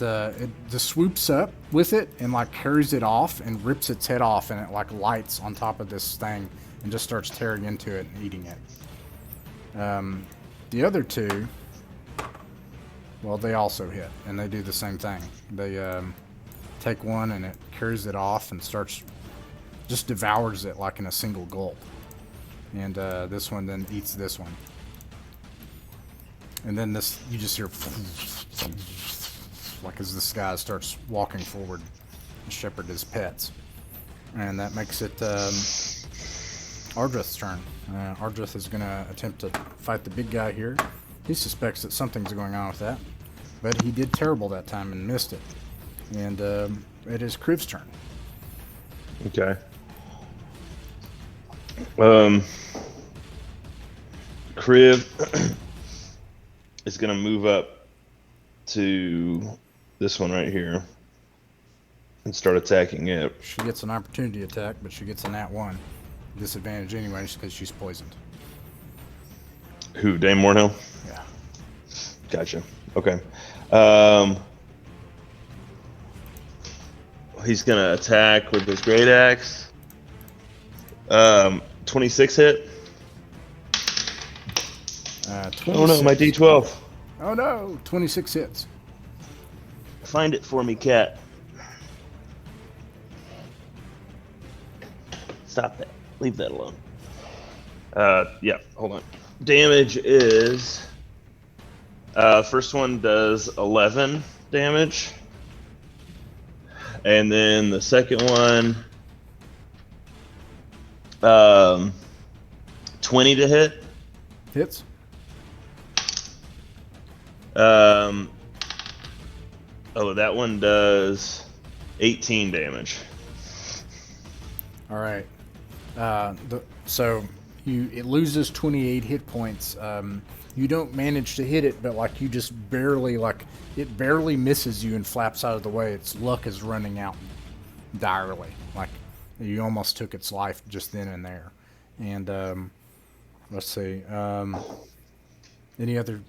just swoops up with it and like carries it off and rips its head off, and it like lights on top of this thing and just starts tearing into it and eating it. The other 2, well, they also hit, and they do the same thing. They take one and it carries it off and just devours it like in a single gulp. And this one then eats this one. And then you just hear like as this guy starts walking forward to shepherd his pets. And that makes it Ardrith's turn. Ardrith is going to attempt to fight the big guy here. He suspects that something's going on with that, but he did terrible that time and missed it. And it is Kriv's turn. Okay. Kriv is going to move up to this one right here and start attacking it. She gets an opportunity attack, but she gets a nat 1. Disadvantage anyway because she's poisoned. Who, Dame Mournhell? Yeah. Gotcha. Okay. He's going to attack with his great axe. 26 hit. Oh no, my D12. Oh no, 26 hits. Find it for me, cat. Stop that. Leave that alone. Yeah, hold on. Damage is... first one does 11 damage. And then the second one... 20 to hit. Hits. Oh, that one does 18 damage. All right. So it loses 28 hit points. You don't manage to hit it, but like you just barely, like it barely misses you and flaps out of the way. Its luck is running out direly. Like you almost took its life just then and there. And let's see. Any other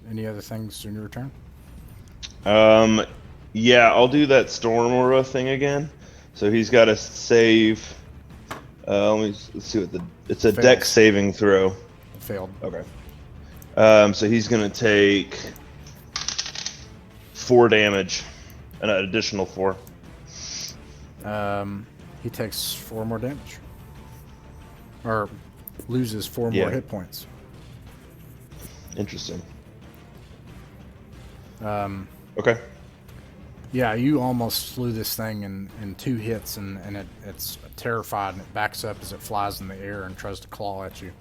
things in your turn? Yeah, I'll do that Storm Aura thing again. So he's got to save. Let's see what it's a Dex saving throw. It failed. Okay. So he's gonna take 4 damage, an additional 4. He takes 4 more damage, or loses 4 more hit points. Interesting. Okay. Yeah, you almost slew this thing in 2 hits, and it's terrified, and it backs up as it flies in the air and tries to claw at you.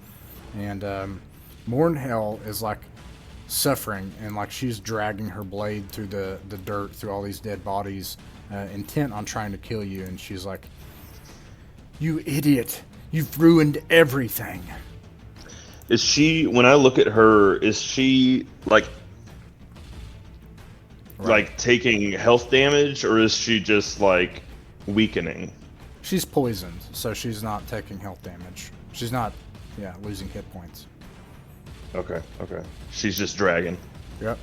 And Mournhell is like suffering, and like she's dragging her blade through the dirt, through all these dead bodies, intent on trying to kill you. And she's like, "You idiot! You've ruined everything." Is she, when I look at her, is she like taking health damage, or is she just like weakening? She's poisoned, so she's not taking health damage. She's not, losing hit points. Okay. She's just dragging. Yep.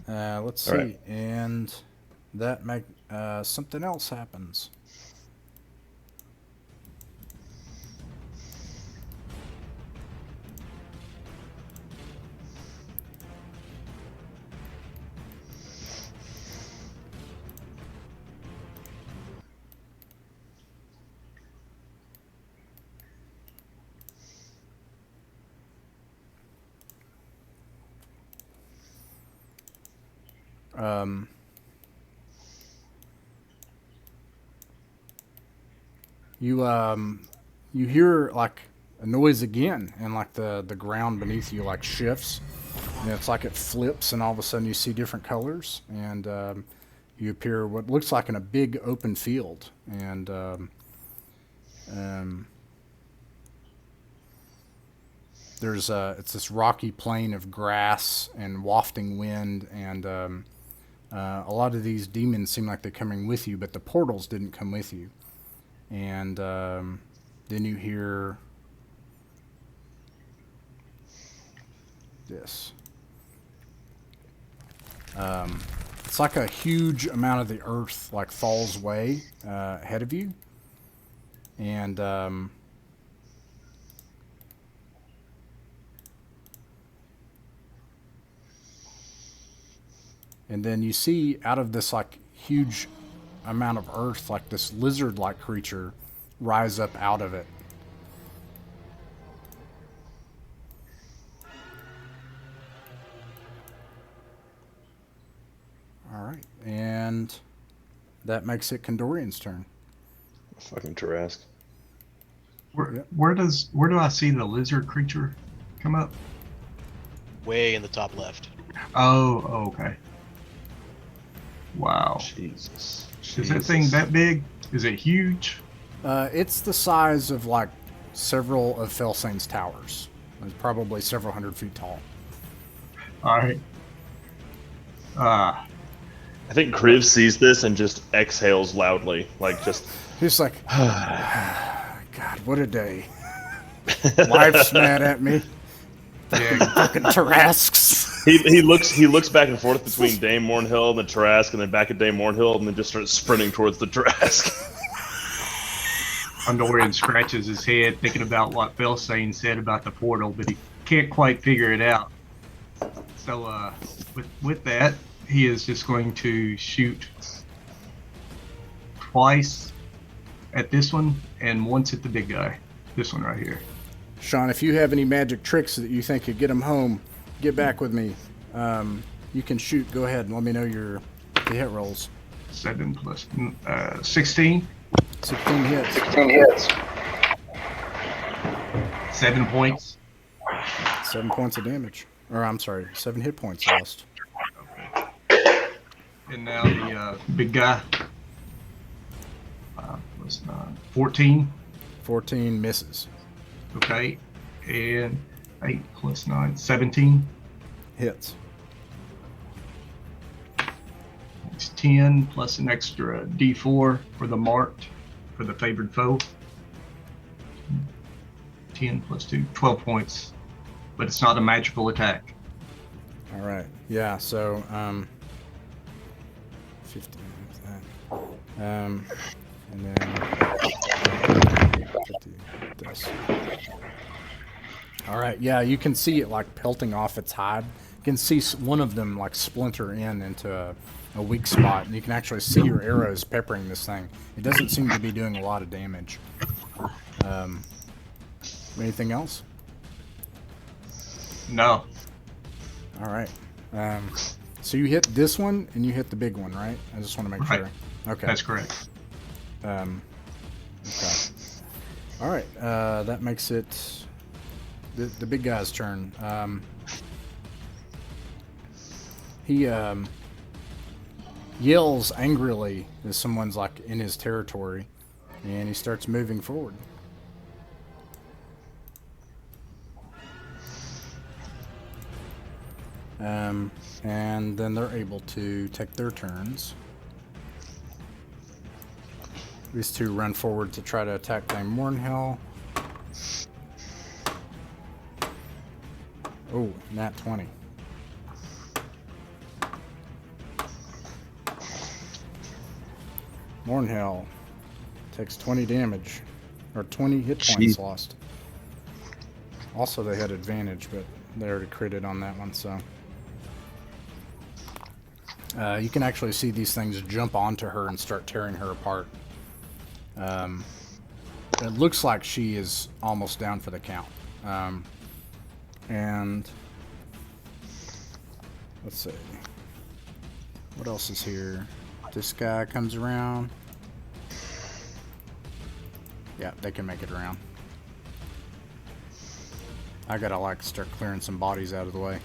Let's see. Right. And that something else happens. You hear like a noise again, and like the ground beneath you like shifts, and it's like it flips, and all of a sudden you see different colors, and you appear what looks like in a big open field, and there's it's this rocky plain of grass and wafting wind, and a lot of these demons seem like they're coming with you, but the portals didn't come with you. And then you hear this. It's like a huge amount of the earth like falls away ahead of you, and then you see out of this like huge amount of earth, like this lizard-like creature rise up out of it. All right, and that makes it Condorian's turn. Fucking Tarask. Where do I see the lizard creature come up? Way in the top left. Oh, okay. Wow. Jesus. Is that thing that big? Is it huge? It's the size of like several of Fellcayn's towers. It's probably several hundred feet tall. All right. I think Kriv sees this and just exhales loudly, like just. He's like, God, what a day. Life's mad at me. Yeah. Fucking Tarasks. He looks back and forth between Dame Mournhell and the Tarask, and then back at Dame Mournhell, and then just starts sprinting towards the Tarask. Condorian scratches his head thinking about what Fellcayn said about the portal, but he can't quite figure it out. So with that, he is just going to shoot twice at this one and once at the big guy. This one right here. Sean, if you have any magic tricks that you think could get him home, get back with me. You can shoot. Go ahead and let me know the hit rolls. 7 plus 16. 16 hits. 16 hits. 7 points. 7 points of damage. Or I'm sorry, 7 hit points lost. Okay. And now the big guy. 5 plus 9. 14. 14 misses. Okay. And 8 plus 9. 17. Hits. It's 10 plus an extra D4 for the marked, for the favored foe. 10 plus 2, 12 points. But it's not a magical attack. All right. Yeah, so 15 is that. And then 50 this. All right. Yeah, you can see it like pelting off its hide. You can see one of them like splinter into a weak spot, and you can actually see your arrows peppering this thing. It doesn't seem to be doing a lot of damage. Anything else? No. All right. So you hit this one and you hit the big one, right? I just want to make Right. sure. Okay. That's correct. Okay. All right. That makes it the big guy's turn. He yells angrily as someone's like in his territory, and he starts moving forward. And then they're able to take their turns. These two run forward to try to attack Dame Mournhell. Oh, nat 20. Mournhell takes 20 damage, or 20 hit points lost. Also, they had advantage, but they already critted on that one, so. You can actually see these things jump onto her and start tearing her apart. It looks like she is almost down for the count. And let's see. What else is here? This guy comes around. Yeah, they can make it around. I gotta like start clearing some bodies out of the way.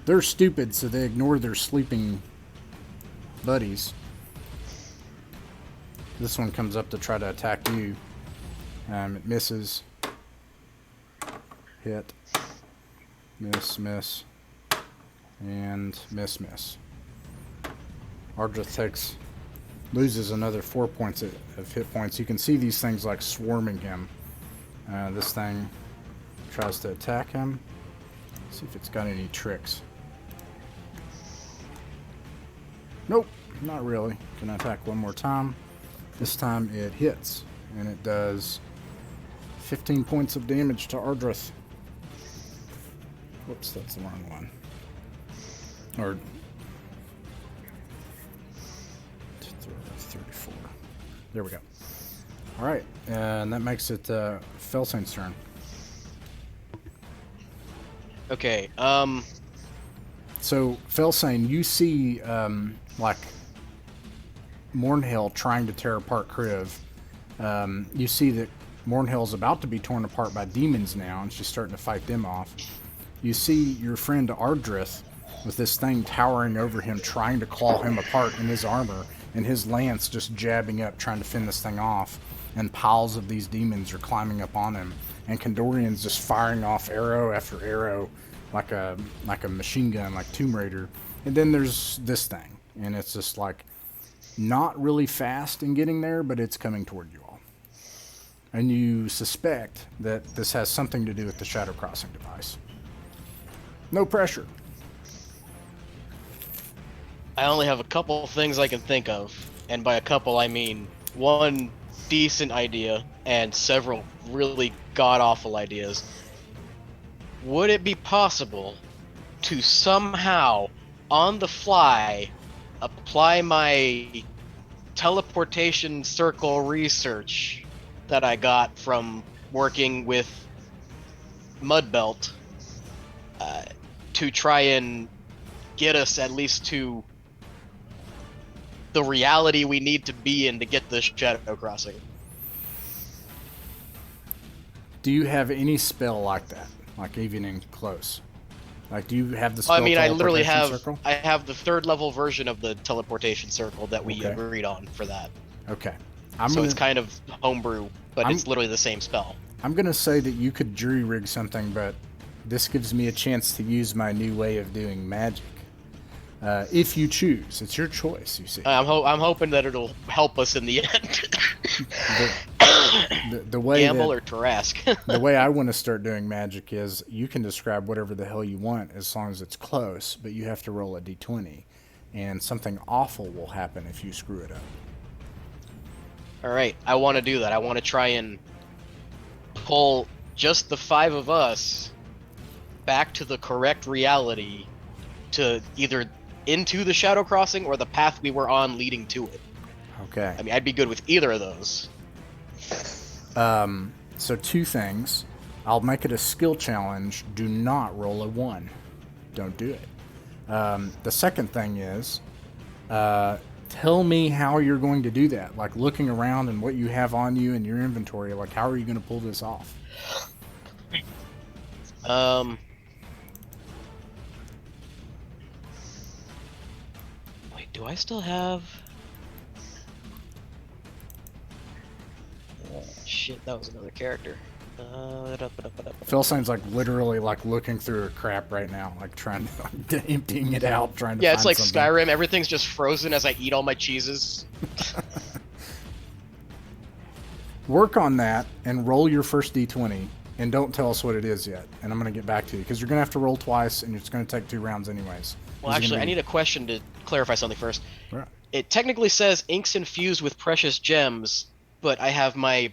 They're stupid, so they ignore their sleeping buddies. This one comes up to try to attack you. It misses. Hit. Miss, miss. And miss, miss. Ardrith loses another 4 points of hit points. You can see these things like swarming him. This thing tries to attack him. See if it's got any tricks. Nope, not really. Can I attack one more time? This time it hits, and it does 15 points of damage to Ardrith. Whoops, that's the wrong one. Or 34. There we go. All right, and that makes it Fellcayn's turn. Okay. So Fellcayn, you see like Mournhell trying to tear apart Kriv. You see that Mournhell's about to be torn apart by demons now, and she's starting to fight them off. You see your friend Ardrith with this thing towering over him, trying to claw him apart in his armor, and his lance just jabbing up, trying to fend this thing off. And piles of these demons are climbing up on him, and Condorian's just firing off arrow after arrow, like a machine gun, like Tomb Raider. And then there's this thing, and it's just like not really fast in getting there, but it's coming toward you all. And you suspect that this has something to do with the shadow crossing device. No pressure. I only have a couple things I can think of, and by a couple I mean one decent idea and several really god-awful ideas. Would it be possible to somehow, on the fly, apply my teleportation circle research that I got from working with Mudbelt to try and get us at least to the reality we need to be in to get this Shadow Crossing? Do you have any spell like that? Like even in close? Like, do you have the spell? I mean, I literally teleportation have. circle? I have the 3rd level version of the teleportation circle that we Okay. agreed on for that. Okay. It's kind of homebrew, but it's literally the same spell. I'm gonna say that you could jury rig something, but this gives me a chance to use my new way of doing magic. If you choose, it's your choice. You see. I'm hoping that it'll help us in the end. The way Gamble that, or Tarask. the way I want to start doing magic is you can describe whatever the hell you want as long as it's close, but you have to roll a d20, and something awful will happen if you screw it up. All right, I want to do that. I want to try and pull just the 5 of us back to the correct reality, to either into the Shadow Crossing or the path we were on leading to it. Okay. I mean, I'd be good with either of those. So 2 things. I'll make it a skill challenge. Do not roll a 1. Don't do it. The second thing is, tell me how you're going to do that. Like looking around and what you have on you in your inventory. Like, how are you going to pull this off? Wait, do I still have... Shit, that was another character. Fellcayn's like literally like looking through her crap right now, like trying to like, emptying it out, trying to. Yeah, find it's like something. Skyrim. Everything's just frozen as I eat all my cheeses. Work on that and roll your first d20, and don't tell us what it is yet. And I'm gonna get back to you because you're gonna have to roll twice, and it's gonna take 2 rounds anyways. Well, actually, I need a question to clarify something first. Right. It technically says inks infused with precious gems, but I have my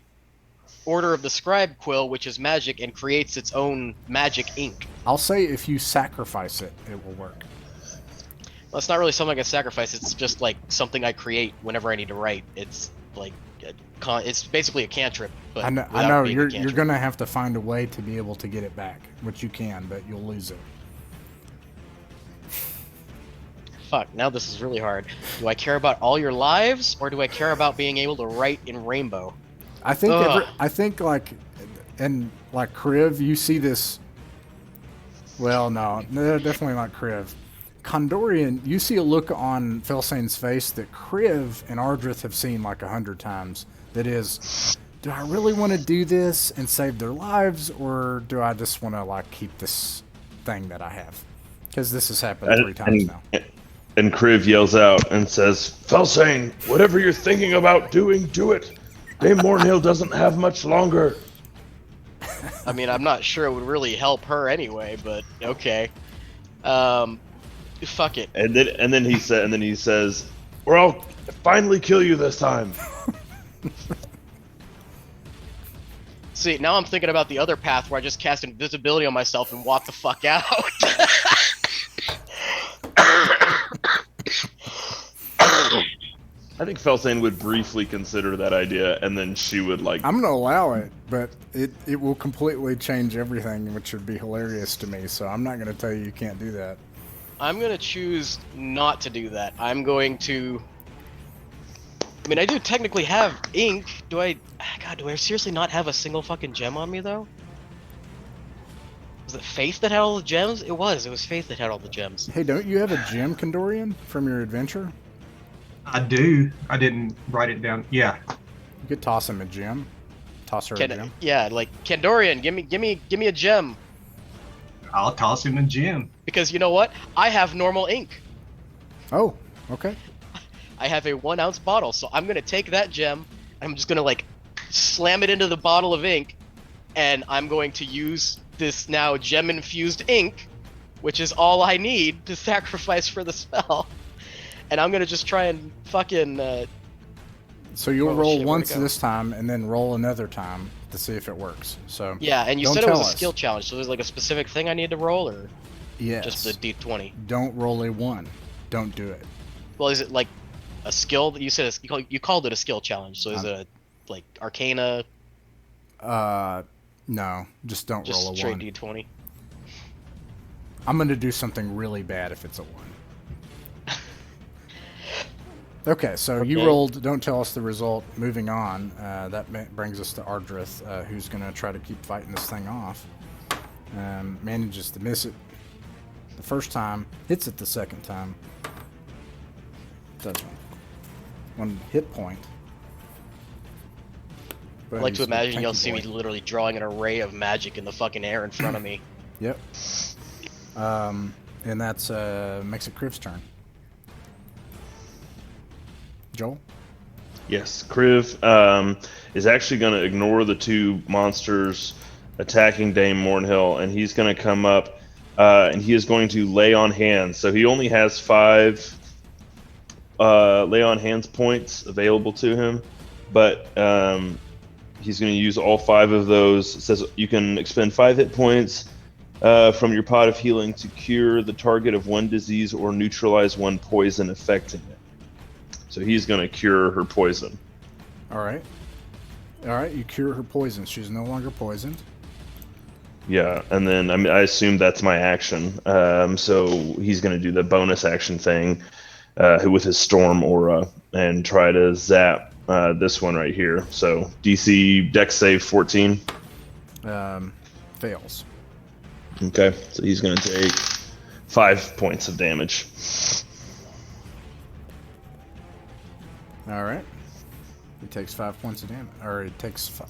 Order of the Scribe quill, which is magic and creates its own magic ink. I'll say if you sacrifice it, it will work. Well, it's not really something I sacrifice. It's just like something I create whenever I need to write. It's like it's basically a cantrip. But I know without being a you're cantrip. gonna have to find a way to be able to get it back, which you can, but you'll lose it. Fuck, now this is really hard. Do I care about all your lives, or do I care about being able to write in rainbow? I think like, and like Kriv, you see this. Well, no, definitely not Kriv. Condorian, you see a look on Fellcayn's face that Kriv and Ardrith have seen like 100 times. That is, do I really want to do this and save their lives, or do I just want to like keep this thing that I have? Because this has happened 3 times now. And Kriv yells out and says, "Fellcayn, whatever you're thinking about doing, do it. Dame Mournhell doesn't have much longer." I mean, I'm not sure it would really help her anyway, but okay. Fuck it. And then he says, "Or I'll finally kill you this time." See, now I'm thinking about the other path where I just cast invisibility on myself and walk the fuck out. I think Fellcayn would briefly consider that idea, and then she would like. I'm gonna allow it, but it will completely change everything, which would be hilarious to me. So I'm not gonna tell you can't do that. I'm gonna choose not to do that. I'm going to... I mean, I do technically have ink. Do I seriously not have a single fucking gem on me, though? Was it Faith that had all the gems? It was Faith that had all the gems. Hey, don't you have a gem, Condorian, from your adventure? I do. I didn't write it down. Yeah. You could toss him a gem. Toss her a gem. Yeah, like, Condorian, give me a gem. I'll toss him a gem. Because you know what? I have normal ink. Oh, okay. I have a 1 ounce bottle, so I'm gonna take that gem, and I'm just gonna like slam it into the bottle of ink, and I'm going to use this now gem infused ink, which is all I need to sacrifice for the spell. And I'm gonna just try and fucking So you'll Oh, roll shit, where'd it once go? this time, and then roll another time to see if it works. So Yeah, and you don't said it was tell a us. skill challenge, so there's like a specific thing I need to roll, or Yes. just the d20? Don't roll a 1. Don't do it. Well, is it like a skill that you said? You called it a skill challenge, so is it a, like Arcana, No, just don't just roll a straight 1. d20? I'm going to do something really bad if it's a 1. Okay, so you Okay. rolled. Don't tell us the result. Moving on. That brings us to Ardrith, who's going to try to keep fighting this thing off. Manages to miss it the first time. Hits it the second time. Does 1 hit point. I like to imagine you'll see me literally drawing an array of magic in the fucking air in front of me. Yep. And that's makes it Kriv's turn. Joel? Yes, Kriv is actually going to ignore the 2 monsters attacking Dame Mournhell, and he's going to come up and he is going to lay on hands. So he only has 5 lay on hands points available to him, but he's going to use all 5 of those. It says you can expend 5 hit points from your pot of healing to cure the target of 1 disease or neutralize 1 poison affecting it. So he's going to cure her poison. All right. You cure her poison. She's no longer poisoned. Yeah, and then I assume that's my action. So he's going to do the bonus action thing with his storm aura and try to zap this one right here. So DC Dex save 14. Fails. Okay, so he's going to take 5 points of damage. All right. He takes 5 points of damage, or he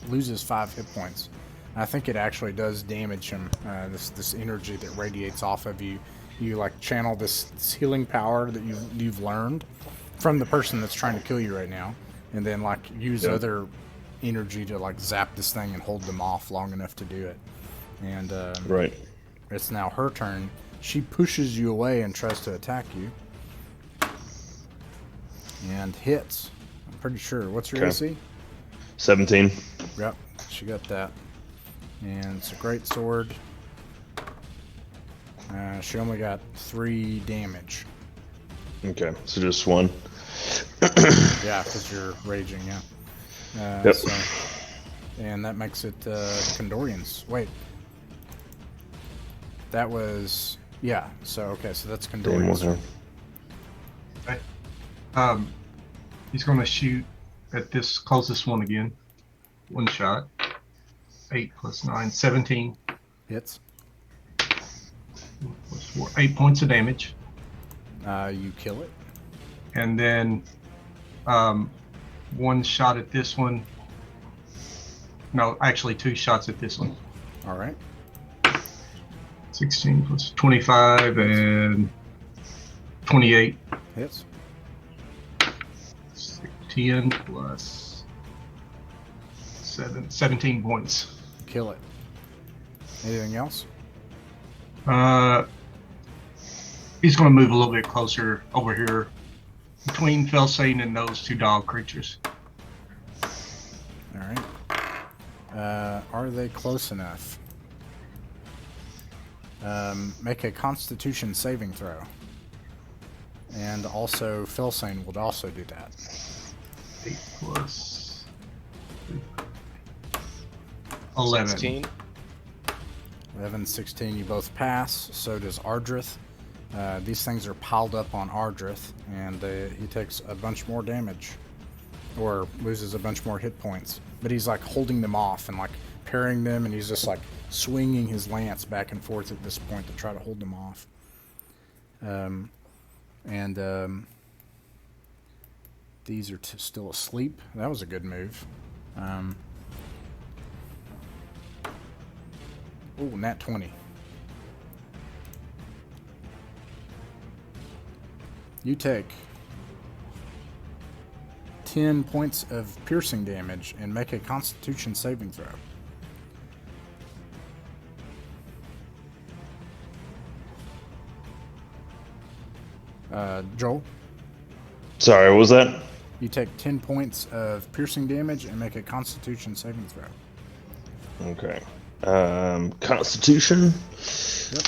loses 5 hit points. I think it actually does damage him. This energy that radiates off of you, you like channel this healing power that you've learned from the person that's trying to kill you right now, and then like use other energy to like zap this thing and hold them off long enough to do it. And Right. it's now her turn. She pushes you away and tries to attack you. And hits. I'm pretty sure. What's your AC? 17. Yep, she got that. And it's a great sword. She only got 3 damage. Okay, so just 1. Yeah, because you're raging, yeah. Yep. So, and that makes it Condorians. Wait. That was... Yeah, so, okay, so that's Condorians. Okay. He's going to shoot at this closest one again. 1 shot. 8 plus 9, 17. Hits. Plus 4, 8 points of damage. You kill it. And then 1 shot at this one. No, actually 2 shots at this one. All right. 16 plus 25 and 28. Hits. 10 plus 17 points. Kill it. Anything else? He's going to move a little bit closer over here between Fellcayn and those 2 dog creatures. All right. Are they close enough? Make a Constitution saving throw. And also, Fellcayn would also do that. 8 plus 11. 16. 11, 16, you both pass. So does Ardrith. These things are piled up on Ardrith, and he takes a bunch more damage. Or loses a bunch more hit points. But he's like holding them off and like parrying them, and he's just like swinging his lance back and forth at this point to try to hold them off. These are still asleep. That was a good move. Ooh, nat 20. You take 10 points of piercing damage and make a Constitution saving throw. Joel? Sorry, what was that? You take 10 points of piercing damage and make a Constitution saving throw. Okay. Constitution. Yep.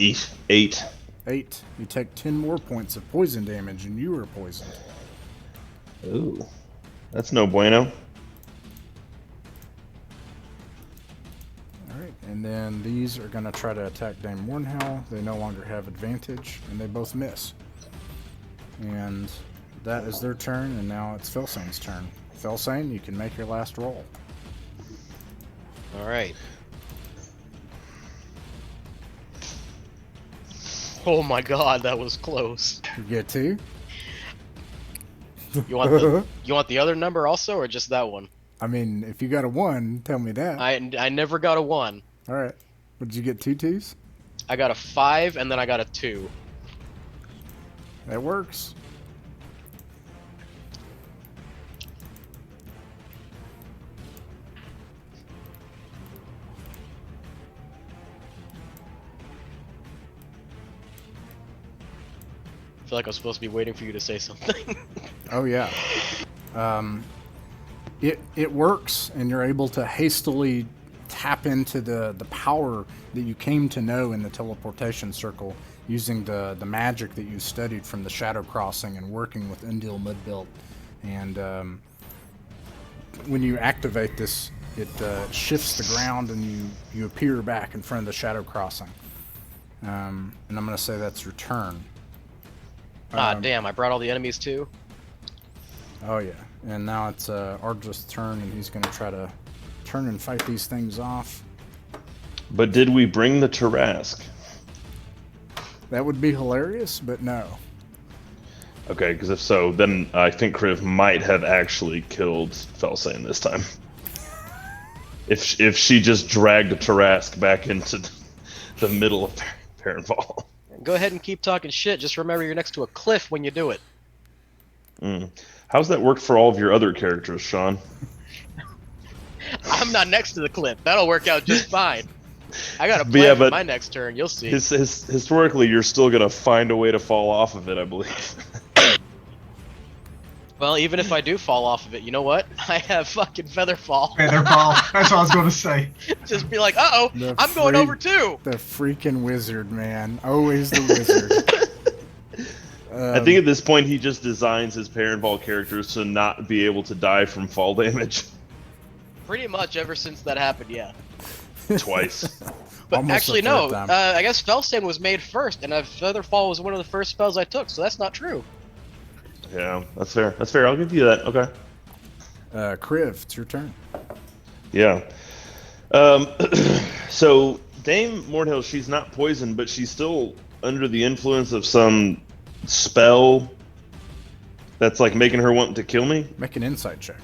8. 8. You take 10 more points of poison damage, and you are poisoned. Ooh, that's no bueno. Alright, and then these are going to try to attack Dame Mournhell. They no longer have advantage, and they both miss. And that is their turn, and now it's Fellcayn's turn. Fellcayn, you can make your last roll. Alright. Oh my god, that was close. You get 2. You want the other number also, or just that one? I mean, if you got a 1, tell me that. I never got a 1. Alright. What, did you get 2 2s? I got a 5, and then I got a 2. That works. I feel like I was supposed to be waiting for you to say something. Oh yeah. It works, and you're able to hastily tap into the power that you came to know in the teleportation circle using the magic that you studied from the Shadow Crossing and working with Indil Mudbuilt. And when you activate this, it shifts the ground, and you appear back in front of the Shadow Crossing. And I'm going to say that's your turn. Damn, I brought all the enemies too? Oh yeah, and now it's Ardrith's turn, and he's going to try to turn and fight these things off. But did we bring the Tarask? That would be hilarious, but no. Okay, because if so, then I think Kriv might have actually killed Fellcayn this time. If she just dragged the Tarask back into the middle of Perenval. Go ahead and keep talking shit. Just remember you're next to a cliff when you do it. How's that work for all of your other characters, Sean? I'm not next to the cliff. That'll work out just fine. I got a plan for my next turn. You'll see. Historically, you're still going to find a way to fall off of it, I believe. Well, even if I do fall off of it, you know what? I have fucking Featherfall. Featherfall. That's what I was going to say. Just be like, uh-oh, I'm going over too. The freaking wizard, man. Always the wizard. I think at this point he just designs his Perenval characters to not be able to die from fall damage. Pretty much ever since that happened, yeah. Twice. But Almost actually, the no. third time. I guess Fellcayn was made first, and Featherfall was one of the first spells I took, so that's not true. Yeah, that's fair. That's fair. I'll give you that. Okay. Kriv, it's your turn. Yeah. So Dame Mournhell, she's not poisoned, but she's still under the influence of some spell that's like making her want to kill me. Make an insight check.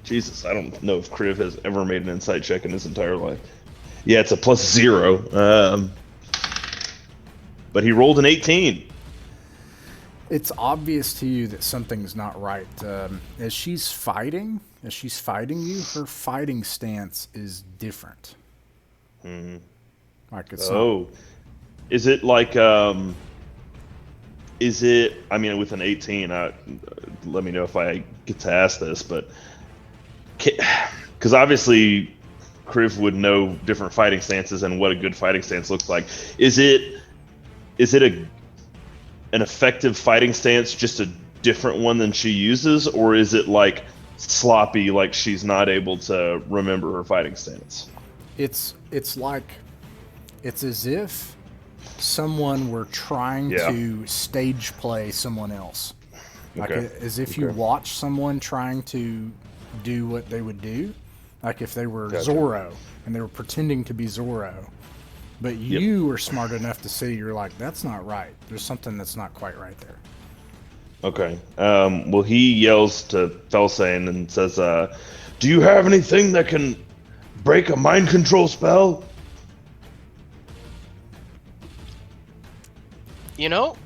Jesus, I don't know if Kriv has ever made an insight check in his entire life. Yeah, it's a +0. But he rolled an 18. It's obvious to you that something's not right. As she's fighting you, her fighting stance is different. Like it's not... Is it like is it, I mean, with an 18, let me know if I get to ask this, but because obviously Kriv would know different fighting stances and what a good fighting stance looks like. Is it an effective fighting stance, just a different one than she uses, or is it like sloppy, like she's not able to remember her fighting stance? It's as if someone were trying to stage play someone else. Like as if you watch someone trying to do what they would do. Like if they were Zorro and they were pretending to be Zorro. But you were smart enough to see, you're like, that's not right. There's something that's not quite right there. Okay. Well, he yells to Fellcayn and says, do you have anything that can break a mind control spell? You know,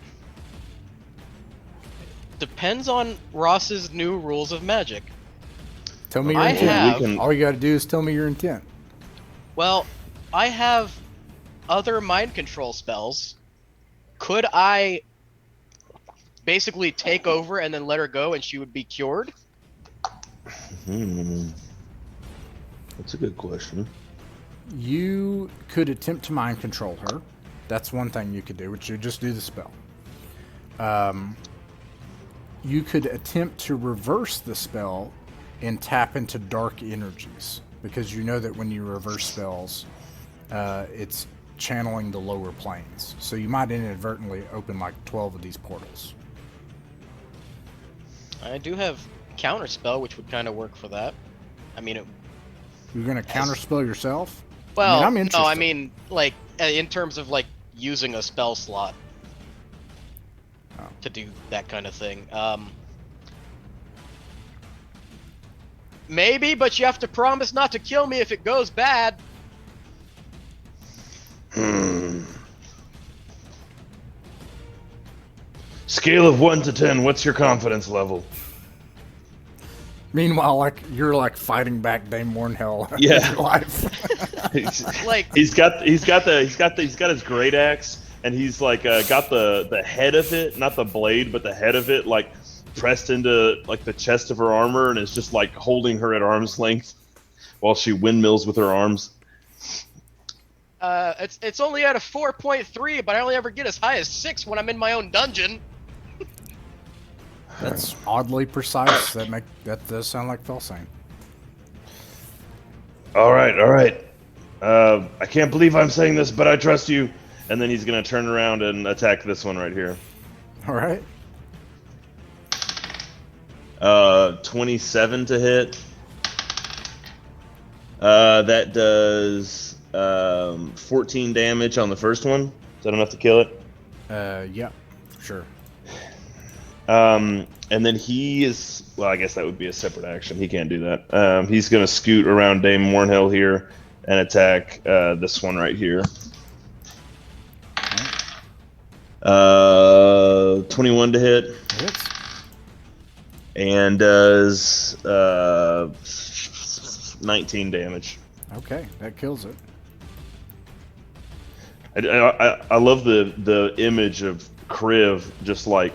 depends on Ross's new rules of magic. Tell me your intent. All you got to do is tell me your intent. Well, I have other mind control spells. Could I basically take over and then let her go and she would be cured? That's a good question. You could attempt to mind control her. That's one thing you could do, which you just do the spell. You could attempt to reverse the spell and tap into dark energies, because you know that when you reverse spells, it's channeling the lower planes. So you might inadvertently open like 12 of these portals. I do have counterspell, which would kind of work for that. I mean, You're going to counterspell yourself? well, I'm interested. no, I mean, like, in terms of, like, using a spell slot to do that kind of thing. Maybe, but you have to promise not to kill me if it goes bad. Scale of 1 to 10, what's your confidence level? Meanwhile, like, you're like fighting back Dame Mournhell in Yeah. your life. Like, He's got his great axe, and he's like got the head of it, not the blade, but the head of it, like pressed into like the chest of her armor, and is just like holding her at arm's length while she windmills with her arms. it's only at a 4.3, but I only ever get as high as 6 when I'm in my own dungeon. That's oddly precise. That does sound like Fellcayn. All right. I can't believe I'm saying this, but I trust you. And then he's gonna turn around and attack this one right here. All right. 27 to hit. That does 14 damage on the first one. Is that enough to kill it? Yeah, sure. And then he is, well, I guess that would be a separate action. He can't do that. He's going to scoot around Dame Mournhell here and attack this one right here. 21 to hit. Hits. And does 19 damage. Okay, that kills it. I love the image of Kriv just like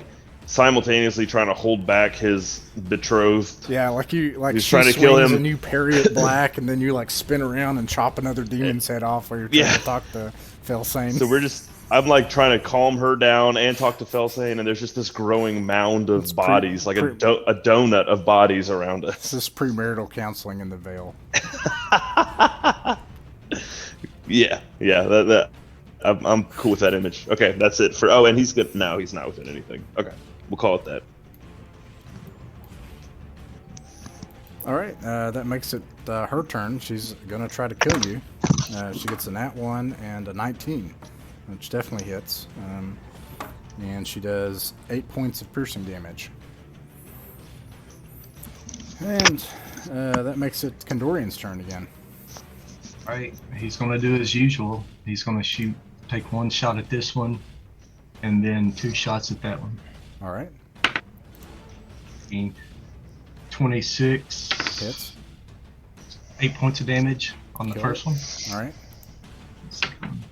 simultaneously trying to hold back his betrothed. Yeah, like He's she trying to kill swings him. and you parry it black, and then you like spin around and chop another demon's head off while you're trying to talk to Fellcayn. So I'm like trying to calm her down and talk to Fellcayn, and there's just this growing mound of bodies, like a donut of bodies around us. This is premarital counseling in the Vale. Yeah. I'm cool with that image. Okay, that's it for. Oh, and he's good. No, he's not within anything. Okay, we'll call it that. All right, that makes it her turn. She's gonna try to kill you. She gets a nat 1 and a 19, which definitely hits. And she does 8 points of piercing damage. And that makes it Condorian's turn again. All right, he's going to do as usual. He's going to take one shot at this one, and then 2 shots at that one. All right. 26. Hits. 8 points of damage on the Kill first it. one. All right. Second one.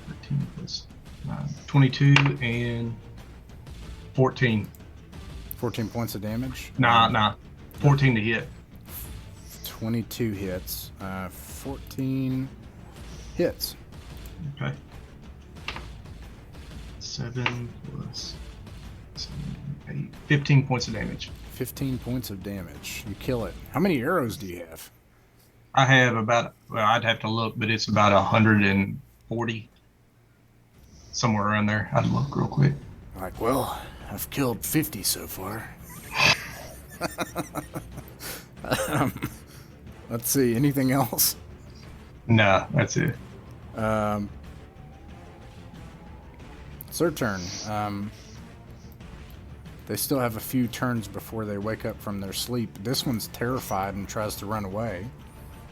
13 plus 9. 22 and 14. 14 points of damage. Nah. 14 to hit. 22 hits. 14 hits. Okay. 7 plus 7, 8. 15 points of damage. 15 points of damage. You kill it. How many arrows do you have? I have about, well, I'd have to look, but it's about 140. Somewhere around there. I'd look real quick. Like, well, I've killed 50 so far. Let's see. Anything else? Nah, that's it. It's their turn. They still have a few turns before they wake up from their sleep. This one's terrified and tries to run away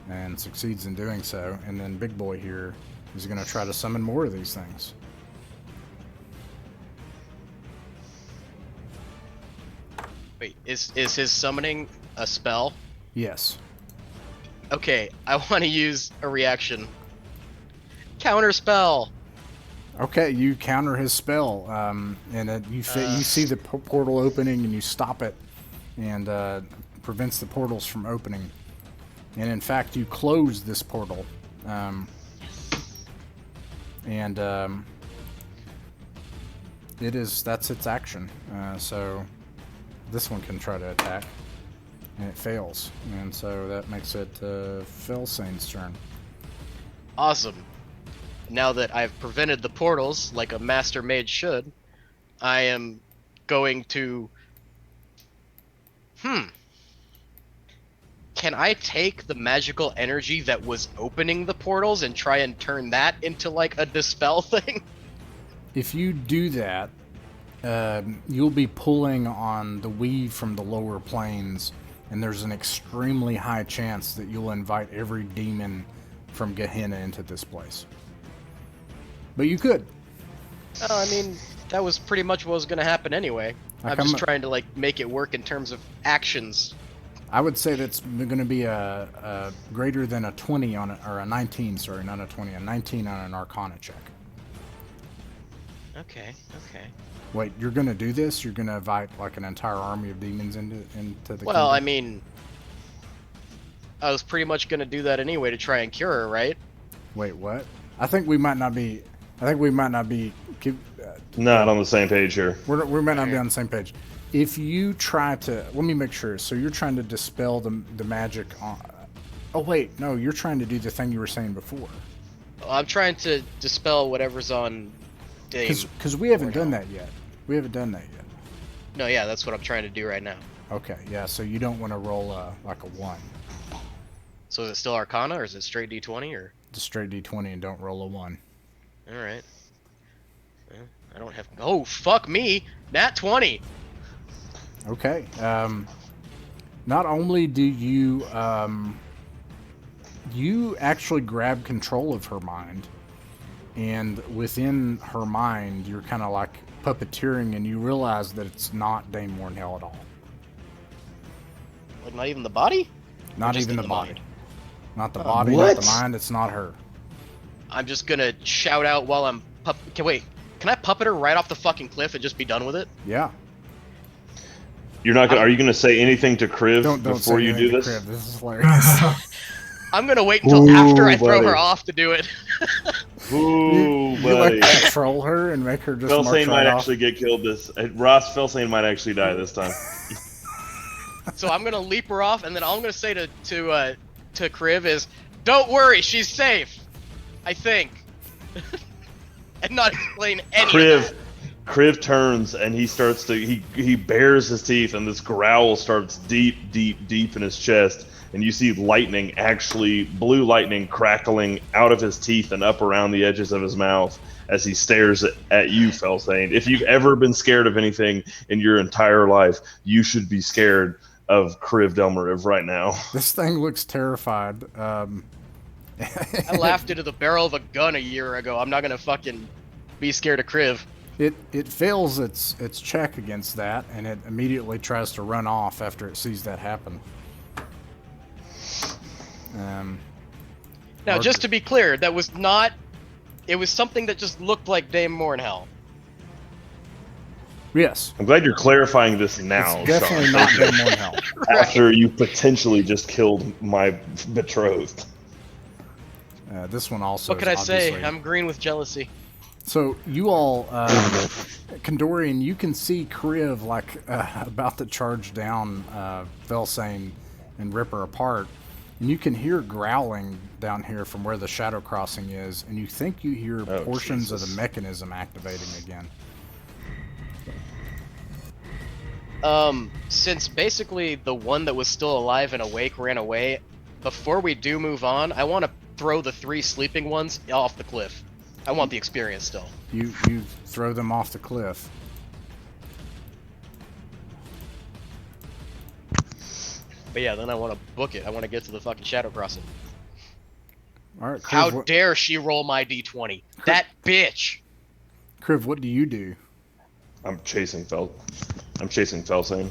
and succeeds in doing so. And then Big Boy here is going to try to summon more of these things. Wait, is his summoning a spell? Yes. Okay, I want to use a reaction. Counter spell. Okay, you counter his spell, and you see the portal opening, and you stop it, and prevents the portals from opening. And in fact, you close this portal, and that's its action. So this one can try to attack, and it fails, and so that makes it Fellcayn's turn. Awesome. Now that I've prevented the portals like a master mage should, I am going to... Can I take the magical energy that was opening the portals and try and turn that into like a dispel thing? If you do that, you'll be pulling on the weave from the lower planes, and there's an extremely high chance that you'll invite every demon from Gehenna into this place. But you could. Oh, I mean, that was pretty much what was going to happen anyway. I'm just trying to like make it work in terms of actions. I would say that's going to be a greater than a 20 on it, or a 19, sorry, not a 20, a 19 on an Arcana check. Okay. Wait, you're going to do this? You're going to invite like an entire army of demons into the Well, kingdom? I mean, I was pretty much going to do that anyway to try and cure her, right? Wait, what? I think we might not be. Not on the same page here. We might not be on the same page. If you try to, let me make sure. So you're trying to dispel the magic on. Oh wait, no, you're trying to do the thing you were saying before. I'm trying to dispel whatever's on Dame. Because we haven't done that yet. No, yeah, that's what I'm trying to do right now. Okay, yeah. So you don't want to roll like a 1. So is it still Arcana or is it straight D20 or? Just straight D20 and don't roll a 1. All right. Well, I don't have. Oh fuck me! Nat 20. Okay. Not only do you you actually grab control of her mind, and within her mind, you're kind of like puppeteering, and you realize that it's not Dame Mournhell at all. Like not even the body? Not just even in the the body. mind? Not the body, what? not the mind. It's not her. I'm just gonna shout out while I'm wait, can I puppet her right off the fucking cliff and just be done with it? Yeah. You're not gonna. Are you gonna say anything to Kriv Don't before say you do anything to this? Kriv. This is hilarious. I'm gonna wait until after I throw buddy. her off to do it. Ooh, you buddy. like control her and make her just march Fellcayn right might off. actually get killed this. Ross Fellcayn might actually die this time. So I'm gonna leap her off, and then all I'm gonna say to Kriv is, "Don't worry, she's safe. I think," and not explain any of that. Kriv turns and he starts to he bares his teeth, and this growl starts deep in his chest, and you see lightning, actually blue lightning, crackling out of his teeth and up around the edges of his mouth as he stares at you, Fellcayn. If you've ever been scared of anything in your entire life, you should be scared of Kriv Delmariv right now. This thing looks terrified. I laughed into the barrel of a gun a year ago. I'm not gonna fucking be scared of Kriv. It fails its check against that, and it immediately tries to run off after it sees that happen. Now, just to be clear, that was not... It was something that just looked like Dame Mournhell. Yes. I'm glad you're clarifying this now, It's definitely Sean. not Dame Mournhell. After you potentially just killed my betrothed. This one also. What can I is say? obviously- I'm green with jealousy. So you all, Condorian, you can see Kriv like about to charge down Fellcayn and rip her apart, and you can hear growling down here from where the shadow crossing is, and you think you hear portions of the mechanism activating again. Since basically the one that was still alive and awake ran away, before we do move on, I want to throw the 3 sleeping ones off the cliff. I want the experience still. You throw them off the cliff. But yeah, then I want to book it. I want to get to the fucking shadow crossing. All right, Kriv, How dare she roll my d20? That bitch! Kriv, what do you do? I'm chasing Fellcayn.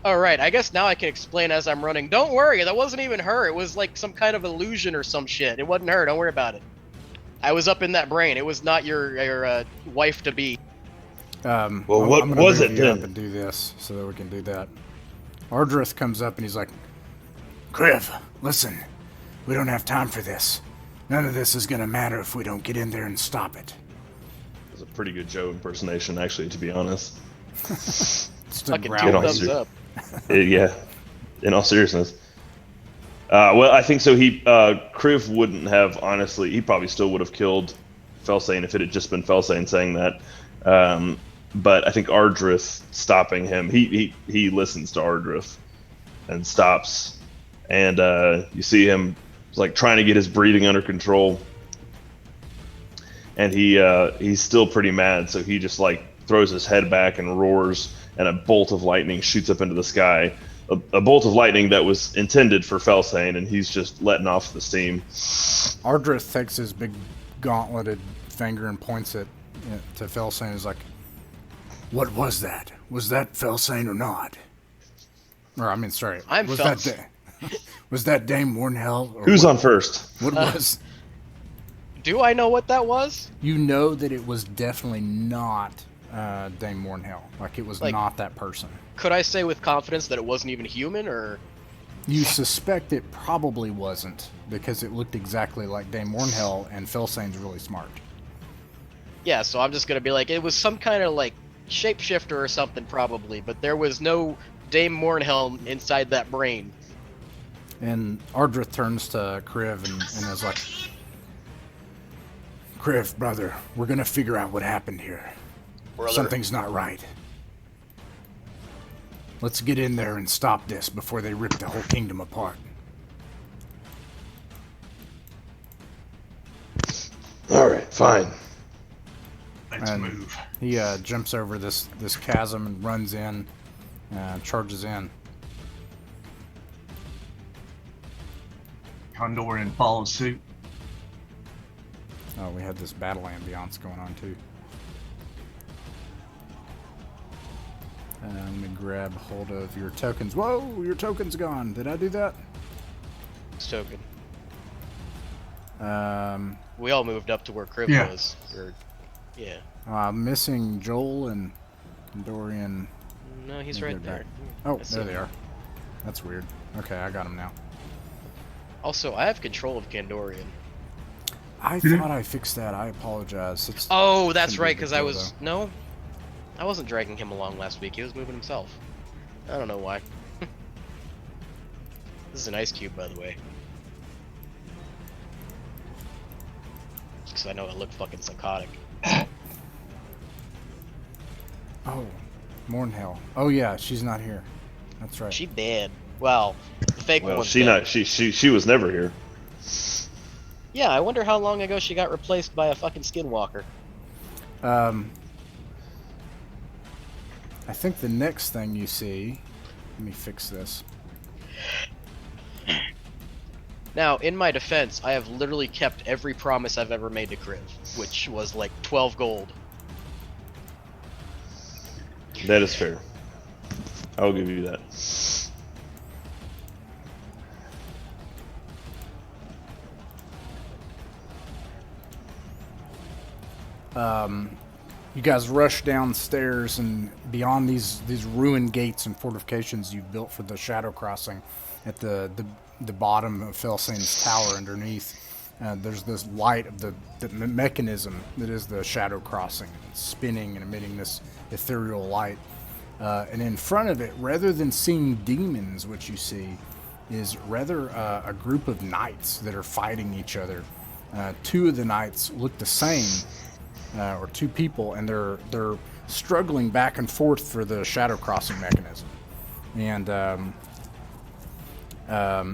Alright, I guess now I can explain as I'm running. Don't worry, that wasn't even her. It was like some kind of illusion or some shit. It wasn't her. Don't worry about it. I was up in that brain. It was not your wife to be. Well, I'm what gonna was move it you up then? and do this so that we can do that. Ardrith comes up and he's like, Kriv, listen, we don't have time for this. None of this is gonna matter if we don't get in there and stop it. It was a pretty good Joe impersonation, actually, to be honest. Just a Fucking growl. two on, thumbs dude. up. Yeah, in all seriousness. Well, I think so. Kriv wouldn't have, honestly, he probably still would have killed Fellcayn if it had just been Fellcayn saying that. But I think Ardrith stopping him, he listens to Ardrith and stops. And you see him like trying to get his breathing under control. And he's still pretty mad, so he just like throws his head back and roars, and a bolt of lightning shoots up into the sky. A bolt of lightning that was intended for Fellcayn, and he's just letting off the steam. Ardrith takes his big gauntleted finger and points it to Fellcayn. He's like, what was that? Was that Fellcayn or not? Or, I mean, sorry. I'm was Fellcayn. Was that Dame Mournhell? Or Who's what, on first? What was... Do I know what that was? You know that it was definitely not Dame Mournhell. Like, it was Like- not that person. Could I say with confidence that it wasn't even human, or You suspect it probably wasn't, because it looked exactly like Dame Mournhell, and Fellcayn's really smart. yeah? So I'm just gonna be like, it was some kind of like shapeshifter or something, probably. But there was no Dame Mournhell inside that brain. And Ardrith turns to Kriv and is like, Kriv, brother, we're gonna figure out what happened here. Brother. Something's not right. Let's get in there and stop this before they rip the whole kingdom apart. All right, fine. Let's And move. he jumps over this chasm and runs in, charges in. Condorian follows suit. Oh, we had this battle ambiance going on too. Let me grab hold of your tokens. Whoa, your token's gone. Did I do that? Token. Um, We all moved up to where Kriv Yeah. was. Or, yeah. I'm missing Joel and Condorian. No, he's Maybe right they're there. Oh, I see there they him. are. That's weird. Okay, I got them now. Also, I have control of Condorian. I thought I fixed that. I apologize. Oh, that's Shouldn't be a right, big because I deal, was... No. I wasn't dragging him along last week. He was moving himself. I don't know why. This is an ice cube, by the way. Because I know I look fucking psychotic. Oh, Mournhell. Oh yeah, she's not here. That's right. She dead. Well, the fake Well, one's she dead. not she was never here. Yeah, I wonder how long ago she got replaced by a fucking skinwalker. I think the next thing you see. Let me fix this. Now, in my defense, I have literally kept every promise I've ever made to Kriv, which was like 12 gold. That is fair. I'll give you that. You guys rush downstairs, and beyond these ruined gates and fortifications you've built for the shadow crossing, at the bottom of Fellcayn's tower underneath, there's this light of the mechanism that is the shadow crossing. It's spinning and emitting this ethereal light. And in front of it, rather than seeing demons, which you see, is rather a group of knights that are fighting each other. Two of the knights look the same, or two people, and they're struggling back and forth for the shadow crossing mechanism. And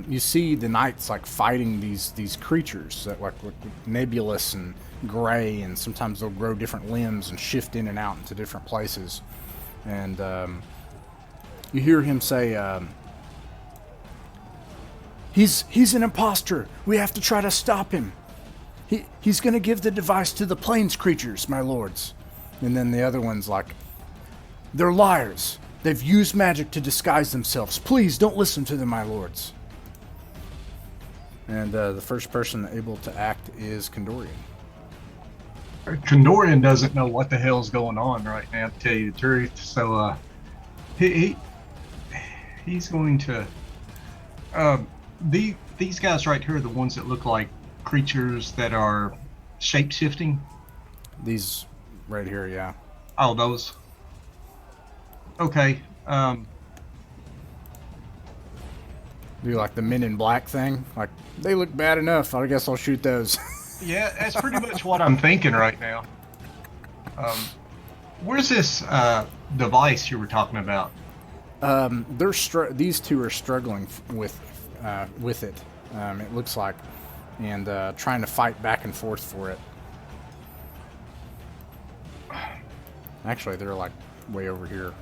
you see the knights like fighting these creatures that look nebulous and gray, and sometimes they'll grow different limbs and shift in and out into different places. And you hear him say, He's an imposter. We have to try to stop him. He's going to give the device to the plains creatures, my lords." And then the other one's like, "They're liars. They've used magic to disguise themselves. Please don't listen to them, my lords." And the first person able to act is Condorian. Condorian doesn't know what the hell's going on right now, to tell you the truth. So he he's going to these guys right here are the ones that look like creatures that are shape shifting. These right here, yeah. Oh, those. Okay. Do like the Men in Black thing. Like, they look bad enough. I guess I'll shoot those. Yeah, that's pretty much what I'm thinking right now. Where's this device you were talking about? These two are struggling with it. It looks like, and trying to fight back and forth for it. Actually, they're like way over here.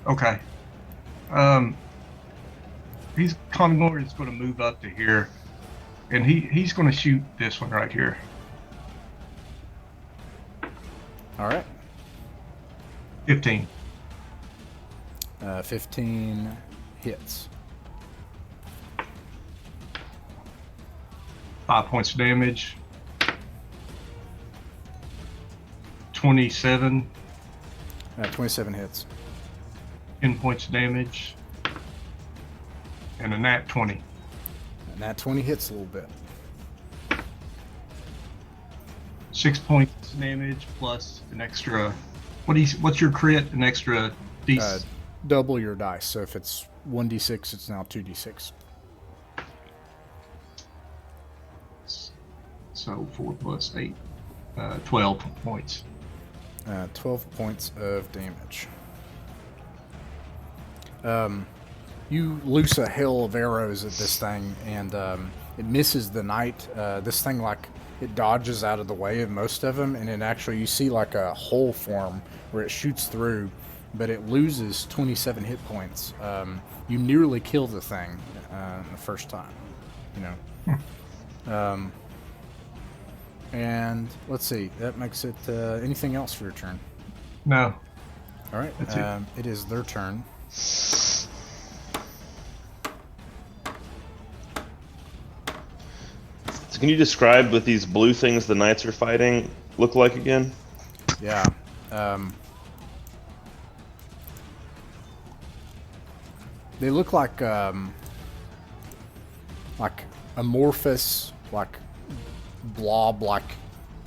Okay. Condorian's going to move up to here, and he's going to shoot this one right here. All right. 15. 15 hits. 5 points of damage. 27. 27 hits. 10 points of damage. And a nat 20. And that 20 hits a little bit. 6 points of damage plus an extra. What's your crit? An extra d. Double your dice. So if it's 1d6, it's now 2d6. So 4 plus 8, 12 points. 12 points of damage. You loose a hail of arrows at this thing, and it misses the knight. This thing, like, it dodges out of the way of most of them, and it actually, you see like a hole form where it shoots through, but it loses 27 hit points. You nearly kill the thing the first time, you know. And let's see, that makes it anything else for your turn? No. All right, that's it. It is their turn. So can you describe what these blue things the knights are fighting look like again? Yeah. They look like amorphous, like blob-like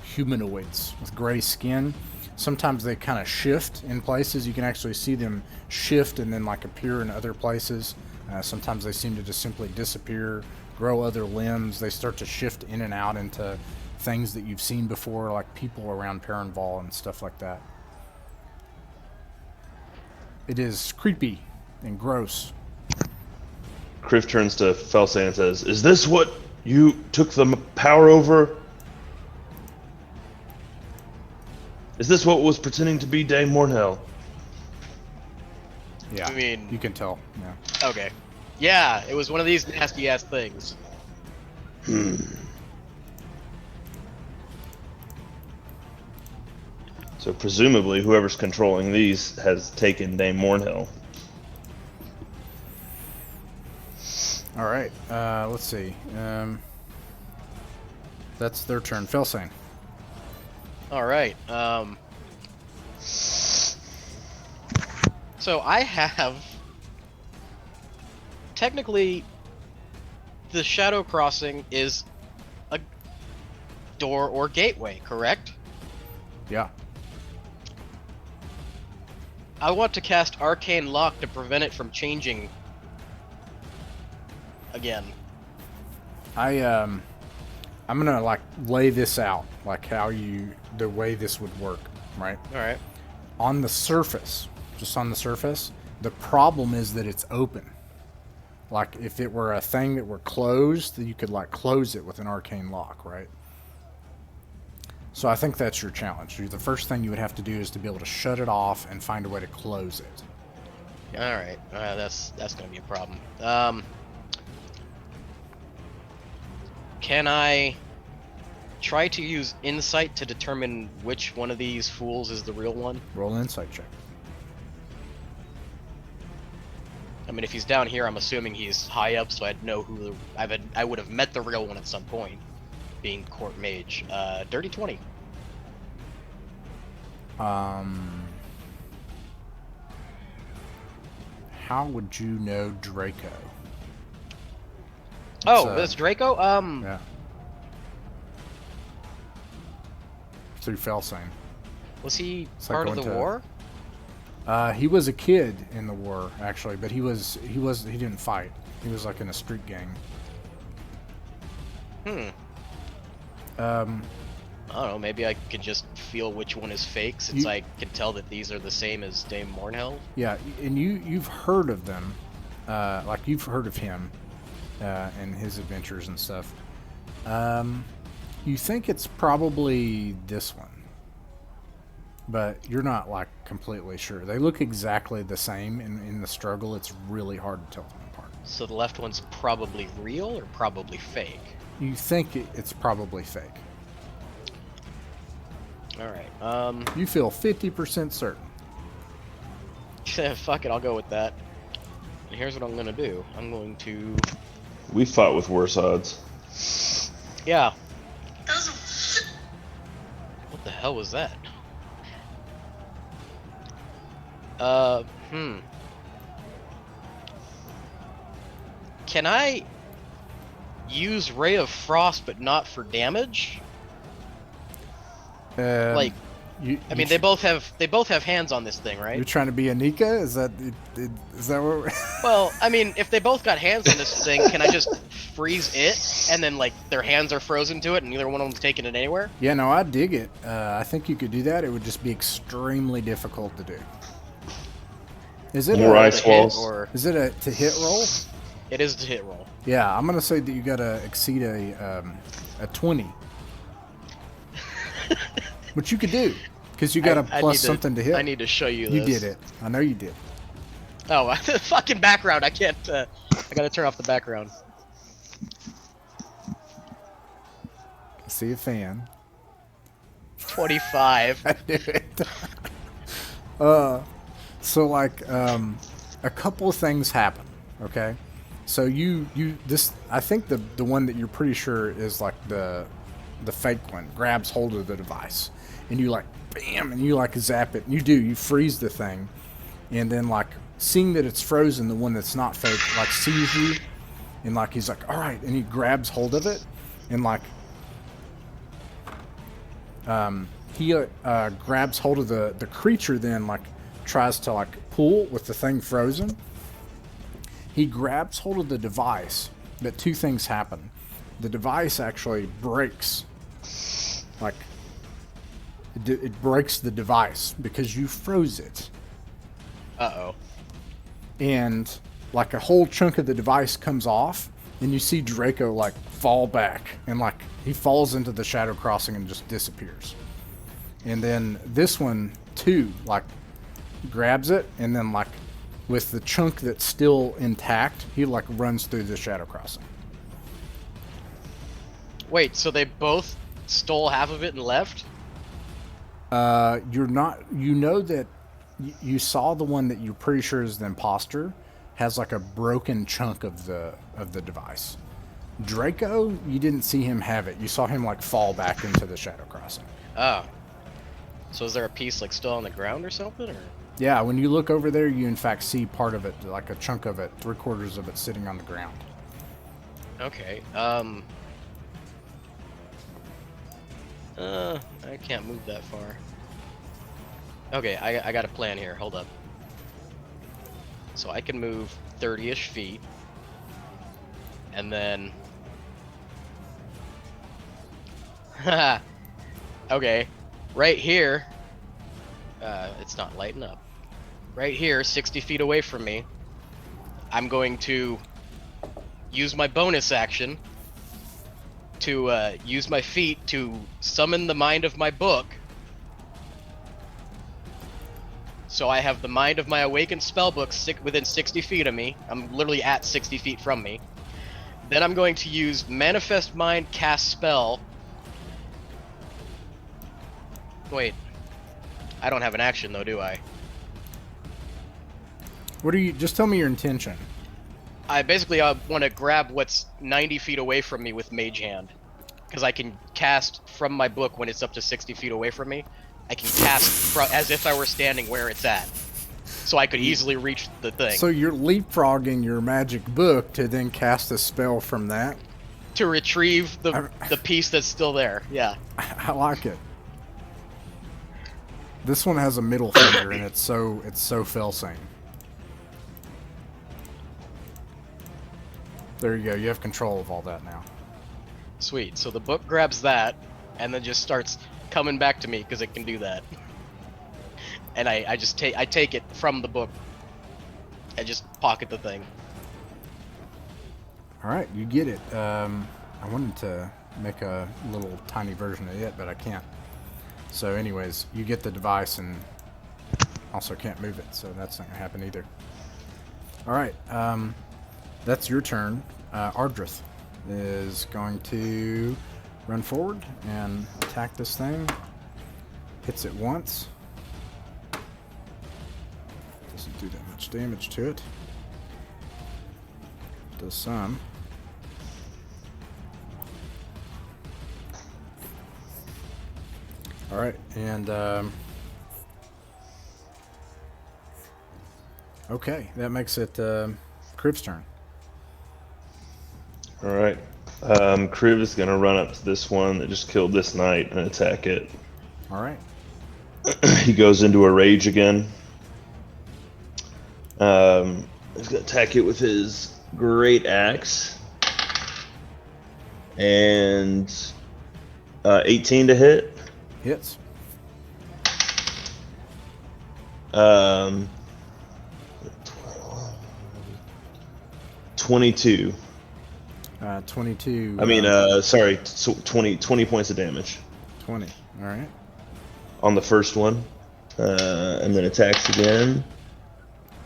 humanoids with gray skin. Sometimes they kind of shift in places. You can actually see them shift and then like appear in other places. Sometimes they seem to just simply disappear, grow other limbs. They start to shift in and out into things that you've seen before, like people around Perenval and stuff like that. It is creepy and gross. Kriv turns to Fellcayn and says, "Is this what you took the power over? Is this what was pretending to be Dame Mournhell?" Yeah, I mean, you can tell. Yeah. Okay. Yeah, it was one of these nasty ass things. So presumably whoever's controlling these has taken Dame Mournhell. All right. Let's see. That's their turn. Fellcayn. All right. So I have technically the Shadow Crossing is a door or gateway, correct? Yeah. I want to cast Arcane Lock to prevent it from changing again. I'm gonna like lay this out, like the way this would work, right? All right. On the surface, just on the surface, the problem is that it's open. Like if it were a thing that were closed, then you could like close it with an arcane lock, right? So I think that's your challenge. The first thing you would have to do is to be able to shut it off and find a way to close it. All right. That's gonna be a problem. Can I try to use insight to determine which one of these fools is the real one? Roll an insight check. I mean, if he's down here, I'm assuming he's high up, so I'd know who I would have met the real one at some point. being court mage. Dirty 20. How would you know Draco? Oh, that's Draco? Yeah. Through Fellcayn. Was he It's part like of the going to- war? He was a kid in the war, actually, but he didn't fight. He was like in a street gang. I don't know, maybe I could just feel which one is fake, since I can tell that these are the same as Dame Mournhell. Yeah, and you've heard of them, like you've heard of him, and his adventures and stuff. You think it's probably this one, but you're not like completely sure. They look exactly the same in the struggle. It's really hard to tell them apart. So the left one's probably real or probably fake? You think it's probably fake. Alright, You feel 50% certain. fuck it, I'll go with that. And here's what I'm gonna do. I'm going to... We fought with worse odds. Yeah. What the hell was that? Can I use Ray of Frost but not for damage? Like, I mean, they both have hands on this thing, right? You're trying to be Anika? Is that what? Well, I mean, if they both got hands on this thing, can I just freeze it and then like their hands are frozen to it and neither one of them's taking it anywhere? Yeah, no, I dig it. I think you could do that. It would just be extremely difficult to do. Is it More a, ice walls. Or Is it a to hit roll? it is to hit roll. Yeah, I'm gonna say that you gotta exceed a 20, which you could do because you got a I plus need to- something to hit. I need to show you this. You did it. I know you did. Oh, the fucking background. I can't. I gotta turn off the background. I see a fan. 25. I knew it. So like a couple of things happen. Okay, so this I think the one that you're pretty sure is like the fake one grabs hold of the device and you like bam and you like zap it and you freeze the thing and then like seeing that it's frozen, the one that's not fake like sees you and like he's like all right and he grabs hold of it and like he grabs hold of the creature then like tries to like pull with the thing frozen. He grabs hold of the device, but two things happen. The device actually breaks. Like, it breaks the device because you froze it. Uh-oh. And, like, a whole chunk of the device comes off, and you see Draco, like, fall back. And, like, he falls into the Shadow Crossing and just disappears. And then this one, too, like, grabs it, and then, like, with the chunk that's still intact, he like runs through the Shadow Crossing. Wait, so they both stole half of it and left? You're not. You know that you saw the one that you're pretty sure is the imposter has like a broken chunk of the device. Draco, you didn't see him have it. You saw him like fall back into the Shadow Crossing. Oh. So is there a piece like still on the ground or something? Or? Yeah, when you look over there, you in fact see part of it, like a chunk of it, 3/4 of it sitting on the ground. Okay, I can't move that far. Okay, I got a plan here, hold up. So I can move 30-ish feet. And then... okay, right here... it's not lighting up. Right here, 60 feet away from me, I'm going to use my bonus action to use my feet to summon the mind of my book. So I have the mind of my awakened spellbook within 60 feet of me. I'm literally at 60 feet from me. Then I'm going to use Manifest Mind cast spell. Wait. I don't have an action though, do I? What are you? Just tell me your intention. I basically want to grab what's 90 feet away from me with Mage Hand. because I can cast from my book when it's up to 60 feet away from me. I can cast as if I were standing where it's at, so I could easily reach the thing. So you're leapfrogging your magic book to then cast a spell from that? To retrieve the piece that's still there. Yeah. I like it. This one has a middle finger, and it's so Fellcayn. There you go. You have control of all that now. Sweet. So the book grabs that, and then just starts coming back to me because it can do that. And I take it from the book. I just pocket the thing. All right, you get it. I wanted to make a little tiny version of it, but I can't. So anyways, you get the device and also can't move it, so that's not going to happen either. All right, that's your turn. Ardrith is going to run forward and attack this thing. Hits it once. Doesn't do that much damage to it. Does some. All right, and okay, that makes it Kriv's turn. All right. Kriv is going to run up to this one that just killed this knight and attack it. All right. He goes into a rage again. He's going to attack it with his great axe. And 18 to hit. Hits. 22. 22. I mean, sorry, 20 points of damage 20. All right. on the first one. And then attacks again.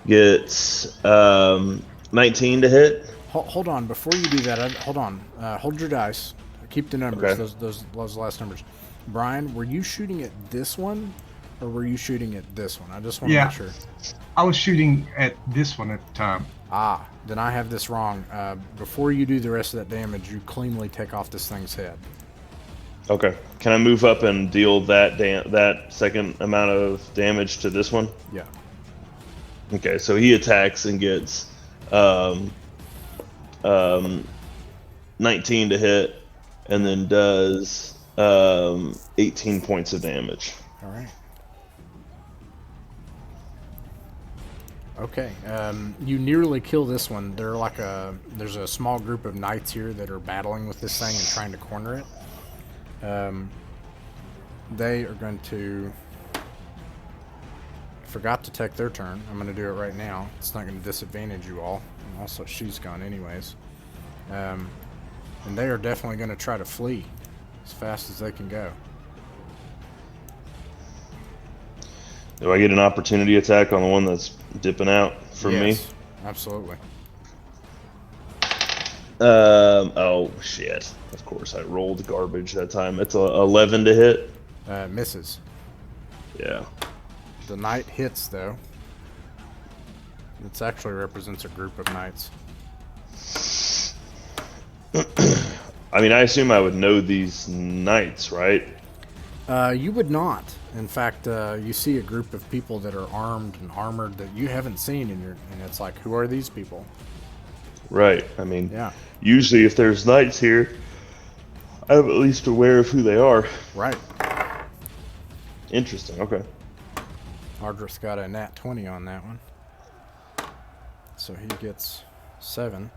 Gets 19 to hit. Hold on. Before you do that, hold on. Hold your dice. Keep the numbers. Okay. Those last numbers. Brian, were you shooting at this one, or were you shooting at this one? I just want to make sure. I was shooting at this one at the time. Ah, then I have this wrong. Before you do the rest of that damage, you cleanly take off this thing's head. Okay. Can I move up and deal that second amount of damage to this one? Yeah. Okay, so he attacks and gets 19 to hit, and then does 18 points of damage. All right. Okay. You nearly kill this one. There's a small group of knights here that are battling with this thing and trying to corner it. They are going to... Forgot to take their turn. I'm going to do it right now. It's not going to disadvantage you all. And also, she's gone anyways. And they are definitely going to try to flee as fast as they can go. Do I get an opportunity attack on the one that's dipping out from me? Yes, absolutely. Oh shit! Of course, I rolled garbage that time. It's a 11 to hit. Misses. Yeah. The knight hits, though. It actually represents a group of knights. I mean, I assume I would know these knights, right? You would not. In fact, you see a group of people that are armed and armored that you haven't seen, and it's like, who are these people? Right. I mean, Yeah. usually if there's knights here, I'm at least aware of who they are. Right. Interesting. Okay. Ardrith got a nat 20 on that one. So he gets 7.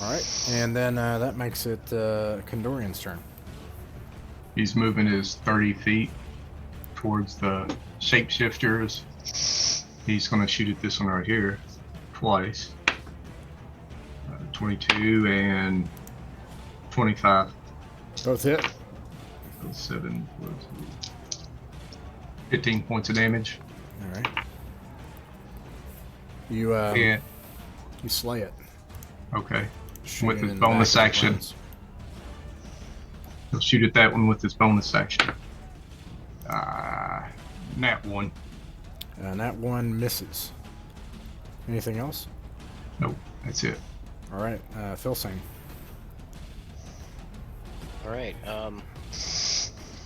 Alright, and then that makes it Condorian's turn. He's moving his 30 feet towards the shapeshifters. He's going to shoot at this one right here twice. 22 and 25. Both hit. 7, 15 points of damage. Alright. You And you slay it. okay, Shoot with it his in the bonus back of the action. lens. He'll shoot at that one with his bonus action. Nat 1. And that one misses. Anything else? Nope, that's it. All right, Fellcayn. Alright,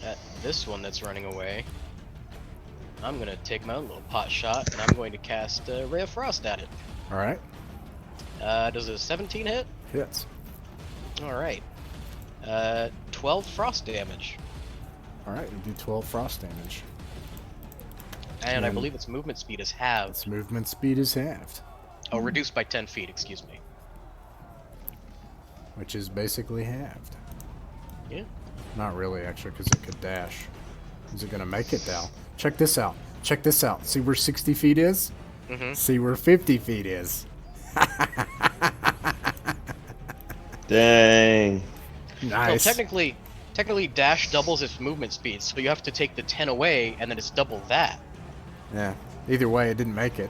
at this one that's running away, I'm gonna take my own little pot shot, and I'm going to cast Ray of Frost at it. All right, Does a 17 hit? hits. Alright. 12 frost damage. All right, you do 12 frost damage. And I And- believe its movement speed is halved. Its movement speed is halved, Oh, reduced by 10 feet, excuse me. which is basically halved. Yeah. Not really, actually, because it could dash. Is it going to make it, Dal? Check this out. Check this out. See where 60 feet is? Mm-hmm. See where 50 feet is. Dang. Nice. Well, technically dash doubles its movement speed, so you have to take the 10 away, and then it's double that. Yeah. Either way, it didn't make it.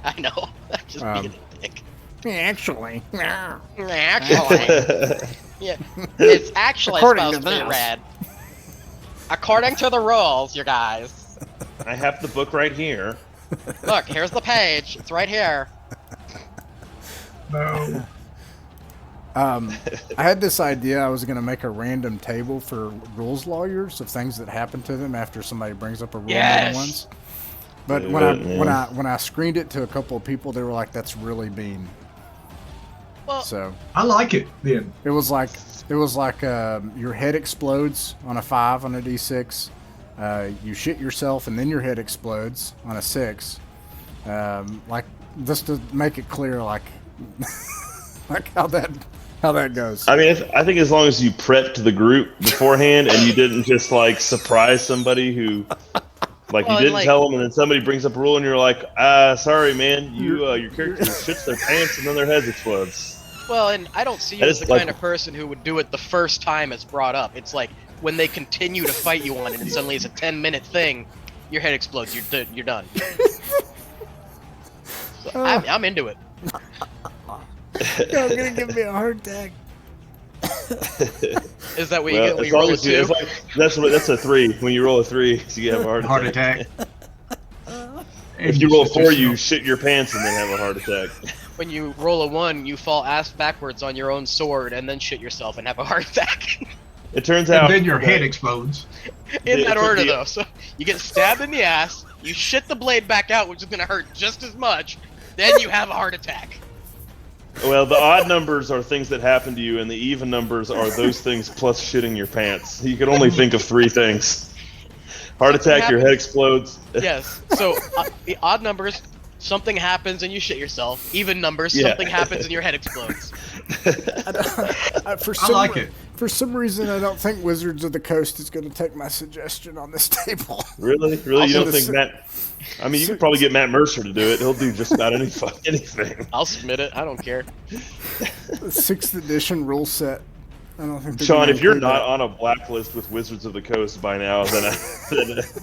I know. I'm just being a dick. Actually. Actually. Yeah. It's actually According supposed to to be this. red. According to the rules, you guys. I have the book right here. Look, here's the page. It's right here. No. I had this idea I was going to make a random table for rules lawyers of things that happen to them after somebody brings up a rule more than Yes. once. But Do when it, when I screened it to a couple of people, they were like, "That's really mean." Well, So I like it then. it was like your head explodes on a 5 on a d6. You shit yourself and then your head explodes on a 6. Like just to make it clear, like like how that goes. I mean, I think as long as you prepped the group beforehand and you didn't just like surprise somebody who, like, Well, you didn't like- tell them, and then somebody brings up a rule and you're like, sorry, man, your character shits their pants and then their heads explodes. well, and I don't see you I as just the like- kind of person who would do it the first time it's brought up. It's like when they continue to fight you on it, and suddenly it's a 10-minute thing, your head explodes. You're done. So I'm into it. You're gonna give me a heart attack. Is that what you get when you roll a 2? it's like, that's a 3. When you roll a 3, so you have a Heart attack. If you roll a 4, you shit your pants and then have a heart attack. When you roll a 1, you fall ass backwards on your own sword and then shit yourself and have a heart attack. It turns out And then your that- head explodes. In that order, the- though. So you get stabbed in the ass, you shit the blade back out, which is gonna hurt just as much. Then you have a heart attack. Well, the odd numbers are things that happen to you, and the even numbers are those things plus shitting your pants. You can only think of 3 things. Heart attack, your head explodes. Yes. So the odd numbers, something happens and you shit yourself. Even numbers, Yeah. something happens and your head explodes. For I like it. For some reason, I don't think Wizards of the Coast is going to take my suggestion on this table. Really? Really? You Also don't think the- Matt... I mean, you could probably get Matt Mercer to do it. He'll do just about anything. I'll submit it. I don't care. The 6th edition rule set. I don't think. they're Sean, gonna if you're include not that. on a blacklist with Wizards of the Coast by now,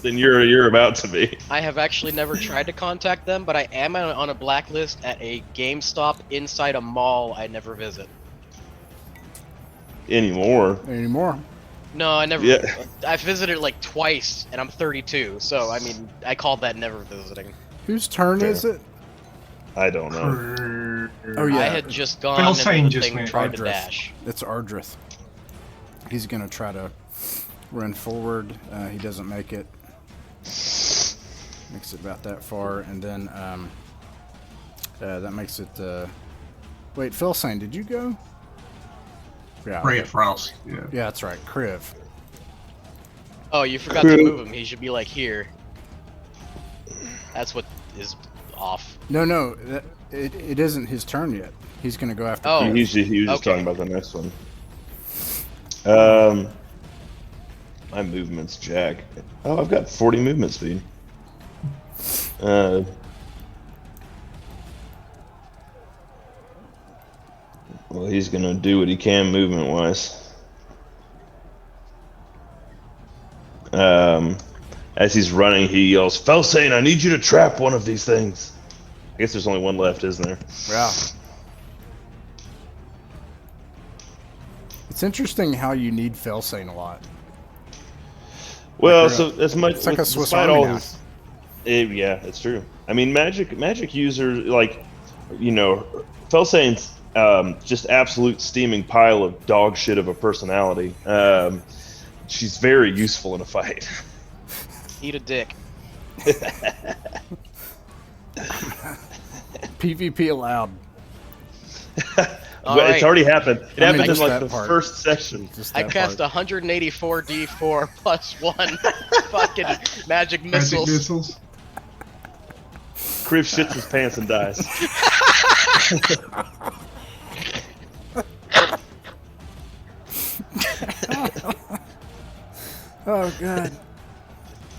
then you're about to be. I have actually never tried to contact them, but I am on a blacklist at a GameStop inside a mall I never visit. Anymore. Anymore. No, I never. Yeah. I've visited like twice, and I'm 32, so I mean, I call that never visiting. Whose turn Fair. is it? I don't know. Oh yeah, I had just gone Fellcayn and the just thing went. tried to Ardrith. dash. It's Ardrith. He's gonna try to run forward. He doesn't make it. Makes it about that far, and then that makes it. Wait, Fellcayn, did you go? Yeah. Ray of Frost. Yeah. Yeah, that's right. Kriv. Oh, you forgot to move him. He should be like here. That's what is off. No, it isn't his turn yet. He's gonna go after. Oh. Kriv. He was just Okay. talking about the next one. My movement's jack. Oh, I've got 40 movement speed. Well, he's gonna do what he can movement-wise. As he's running, he yells, "Fellcayn, I need you to trap one of these things." I guess there's only one left, isn't there? Yeah. It's interesting how you need Fellcayn a lot. Well, Like so as much it's like a Swiss despite Army all knife. his, Yeah, it's true. I mean, magic user, like, Fellcayn's just absolute steaming pile of dog shit of a personality. She's very useful in a fight. Eat a dick. PvP allowed. All But it's right. already happened. It happened in just like that the part. first section. Just I that cast part. 184 D4 plus 1 fucking magic missiles. Magic missiles. Kriv shits his pants and dies. Oh god.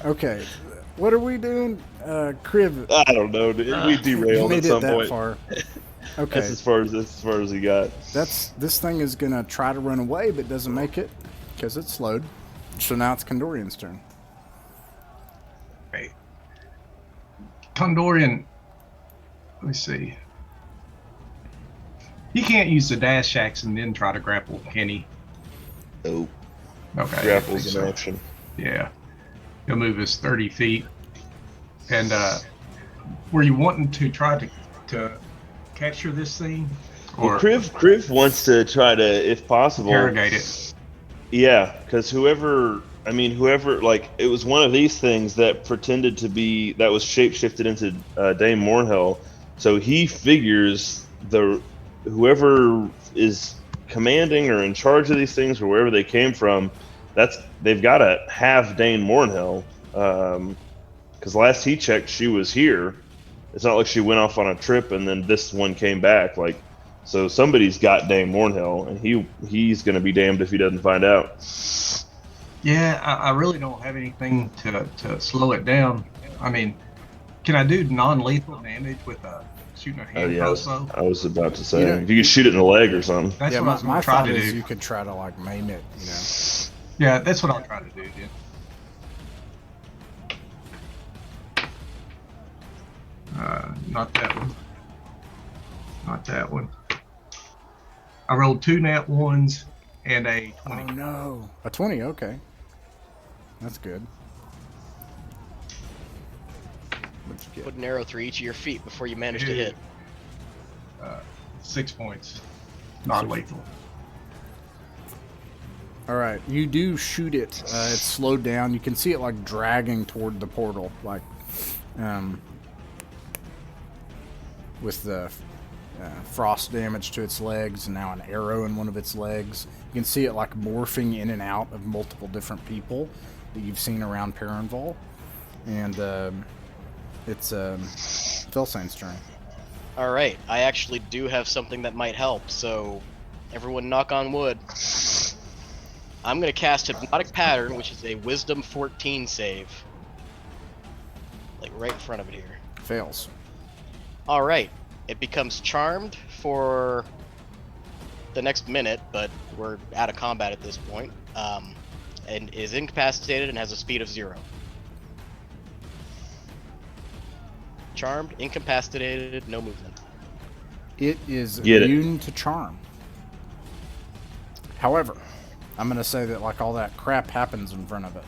Okay, what are we doing? Kriv, I don't know, dude. We you derailed made at it some that point. far. Okay, That's as far as he got. this thing is gonna try to run away, but doesn't make it because it's slowed. So now it's Condorian's turn. Right. Condorian. Let me see. He can't use the dash axe and then try to grapple, can he? Oh, Okay. grapples in action. Yeah. He'll move his 30 feet. And were you wanting to try to capture this thing? Well, Kriv wants to try to, if possible, interrogate it? Yeah, because whoever, like, it was one of these things that pretended to be, that was shapeshifted into Dame Mournhell. So he figures whoever is commanding or in charge of these things or wherever they came from, they've got to have Dame Mournhell. Because last he checked, she was here. It's not like she went off on a trip and then this one came back. Like, so somebody's got Dame Mournhell, and he's going to be damned if he doesn't find out. Yeah, I really don't have anything to slow it down. I mean, can I do non-lethal damage with shooting a hand crossbow? I was about to say, You know, if you could shoot it in the leg or something. That's Yeah, what I was my going to try thought to is do. you could try to like maim it, Yeah, that's what I'll try to do, dude. Not that one. Not that one. I rolled 2 nat 1s and a 20. Oh no, a 20. Okay, that's good. What'd you Put get? an arrow through each of your feet before you manage to hit. 6 points. Non-lethal. All right, you do shoot it. It's slowed down. You can see it like dragging toward the portal, like with the frost damage to its legs, and now an arrow in one of its legs. You can see it like morphing in and out of multiple different people that you've seen around Perenval, and it's Fellcayn's turn. All right, I actually do have something that might help. So, everyone, knock on wood. I'm gonna cast Hypnotic Pattern, which is a Wisdom 14 save. Like right in front of it here. Fails. Alright, it becomes charmed for the next minute, but we're out of combat at this point. And is incapacitated and has a speed of 0. Charmed, incapacitated, no movement. It is Get it. immune to charm. However, I'm going to say that like all that crap happens in front of it.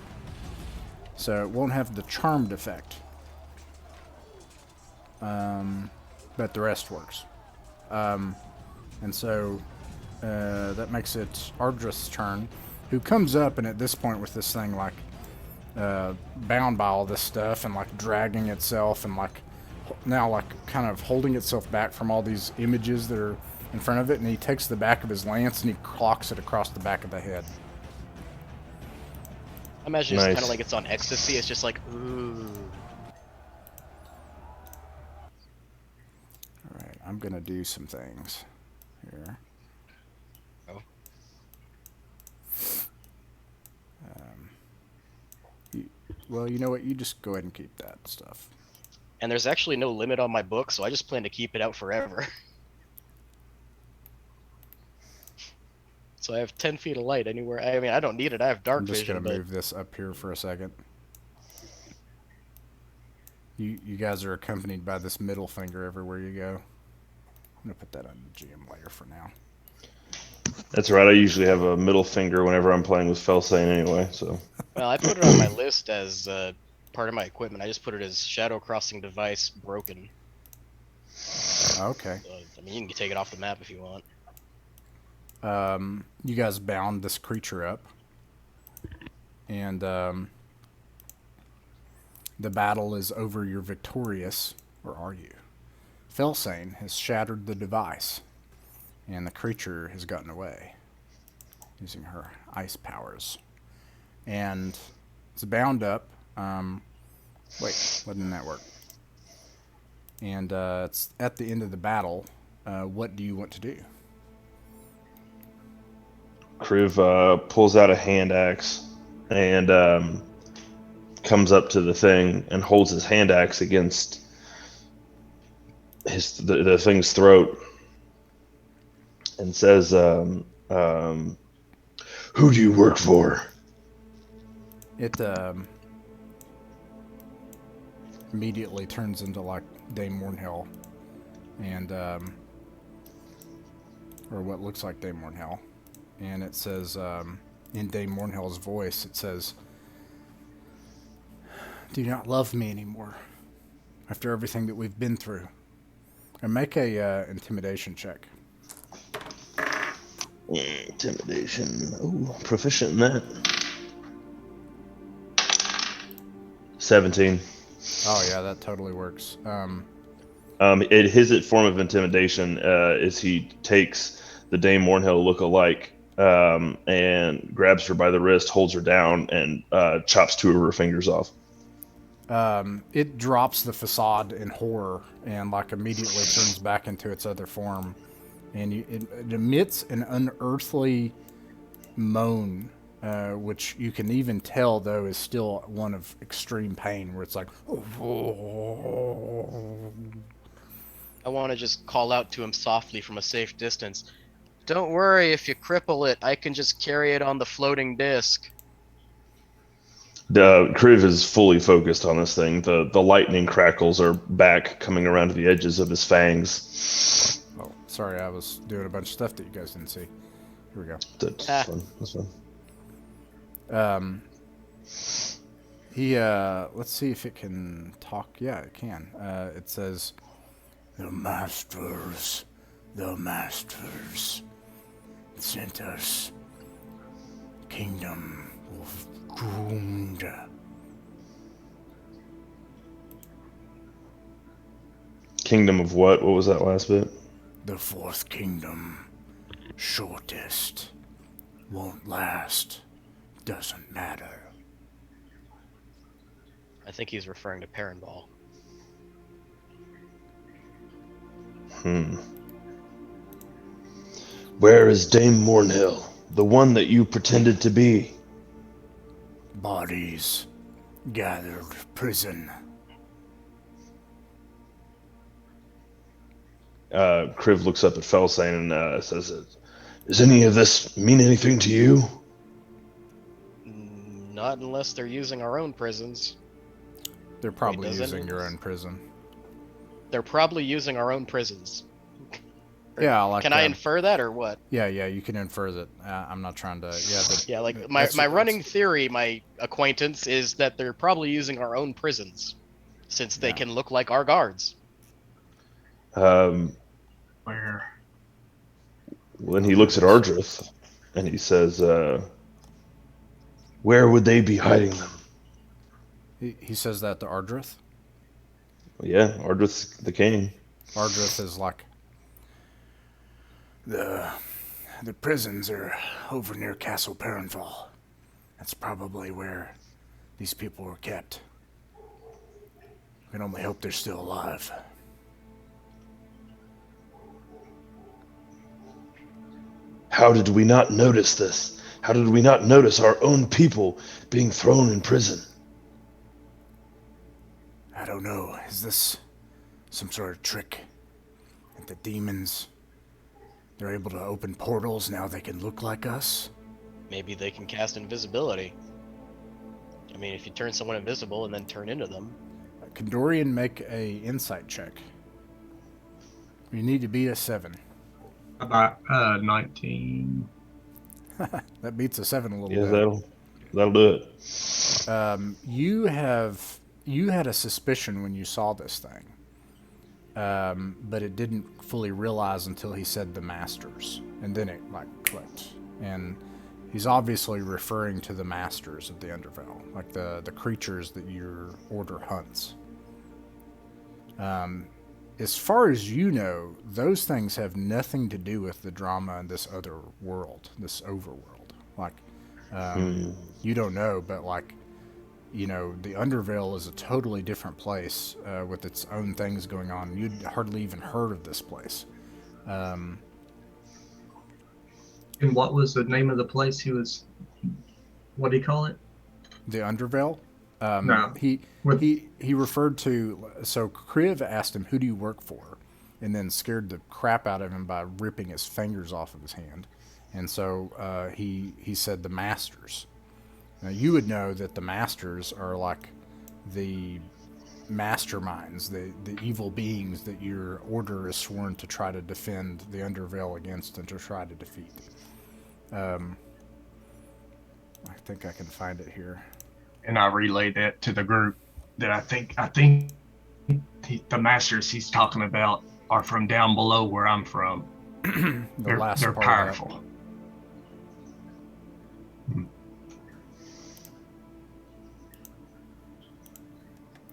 So it won't have the charmed effect. But the rest works. And so that makes it Ardrith's turn, who comes up, and at this point with this thing like bound by all this stuff and like dragging itself and like now like kind of holding itself back from all these images that are in front of it, and he takes the back of his lance and he clocks it across the back of the head. I imagine Nice. it's kind of like it's on ecstasy. It's just like, ooh. Alright, I'm gonna do some things here. Oh. Well, you know what? You just go ahead and keep that stuff. And there's actually no limit on my book, so I just plan to keep it out forever. So I have 10 feet of light anywhere. I mean, I don't need it. I have dark I'm just vision. gonna But move this up here for a second. You guys are accompanied by this middle finger everywhere you go. I'm gonna put that on the GM layer for now. That's right. I usually have a middle finger whenever I'm playing with Fellcayn anyway. So well, I put it on my list as part of my equipment. I just put it as shadow crossing device broken. Okay. I mean, you can take it off the map if you want. You guys bound this creature up, and the battle is over. You're victorious, or are you? Fellcayn has shattered the device, and the creature has gotten away using her ice powers. And it's bound up. Wait, why didn't that work? And it's at the end of the battle. What do you want to do? Kriv pulls out a hand axe and comes up to the thing and holds his hand axe against the thing's throat and says, "Who do you work for?" It immediately turns into like Dame Mournhell, and or what looks like Dame Mournhell, and it says in Dame Mournhell's voice, it says, "Do you not love me anymore after everything that we've been through?" And make a intimidation check. Intimidation. Oh, proficient in that. 17. Oh yeah, that totally works. His form of intimidation is he takes the Dame Mournhell look-alike and grabs her by the wrist, holds her down, and chops 2 of her fingers off. It drops the facade in horror and like immediately turns back into its other form, and it emits an unearthly moan, which you can even tell though is still one of extreme pain, where it's like. I want to just call out to him softly from a safe distance. Don't worry, if you cripple it, I can just carry it on the floating disc. Kriv is fully focused on this thing. The lightning crackles are back, coming around to the edges of his fangs. Oh, sorry, I was doing a bunch of stuff that you guys didn't see. Here we go. That's fun. That's fun. Let's see if it can talk. Yeah, it can. It says, the masters sent us Kingdom of Perenval. Kingdom of what? What was that last bit? The fourth kingdom. Shortest. Won't last. Doesn't matter. I think he's referring to Perenval. Where is Dame Mournhell, the one that you pretended to be? Bodies gathered prison. Kriv looks up at Fellcayn and says, "Does any of this mean anything to you?" Not unless they're using our own prisons. They're probably doesn't using it? your own prison. They're probably using our own prisons. Yeah, like. Can I infer that or what? Yeah, you can infer that. I'm not trying to. Yeah, like my running theory, my acquaintance, is that they're probably using our own prisons, since they can look like our guards. Where? When he looks at Ardrith and he says, "Where would they be hiding them?" He says that to Ardrith. Yeah, Ardrith's the king. Ardrith is like, the prisons are over near Castle Perenval. That's probably where these people were kept. We can only hope they're still alive. How did we not notice this? How did we not notice our own people being thrown in prison? I don't know. Is this some sort of trick? That the demons, they're able to open portals, now they can look like us? Maybe they can cast invisibility. I mean, if you turn someone invisible and then turn into them. Condorian, make a insight check. You need to beat a 7. About 19. That beats a 7 a little Yeah, bit. that'll do it. You have you had a suspicion when you saw this thing, but it didn't fully realize until he said the Masters, and then it like clicked. And he's obviously referring to the Masters of the Undervale, like the creatures that your order hunts. As far as you know, those things have nothing to do with the drama in this other world, this overworld. Like, you don't know, but like, you know, the Undervale is a totally different place with its own things going on. You'd hardly even heard of this place. And what was the name of the place he was? What do you call it? The Undervale. No. He referred to. So Kriv asked him, "Who do you work for?" And then scared the crap out of him by ripping his fingers off of his hand. And so he said the Masters. Now you would know that the Masters are like the masterminds, the evil beings that your order is sworn to try to defend the Undervale against and to try to defeat. I think I can find it here. And I relayed that to the group that I think the Masters he's talking about are from down below where I'm from. They're powerful.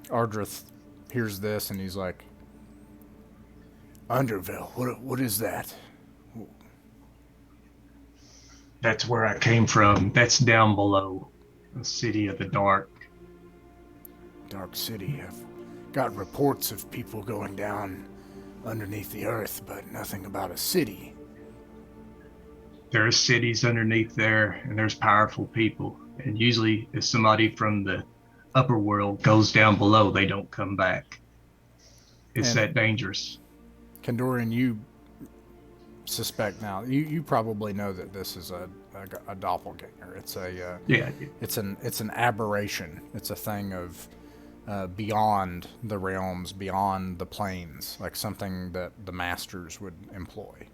Ardrith hears this and he's like, Undervale, what is that? That's where I came from. That's down below. The City of the Dark. Dark City. I've got reports of people going down underneath the earth, but nothing about a city. There's cities underneath there, and there's powerful people. And usually, if somebody from the upper world goes down below, they don't come back. It's that dangerous. Condorian, you suspect now. You probably know that this is a doppelganger. It's a It's an aberration. It's a thing of beyond the realms, beyond the planes, like something that the Masters would employ.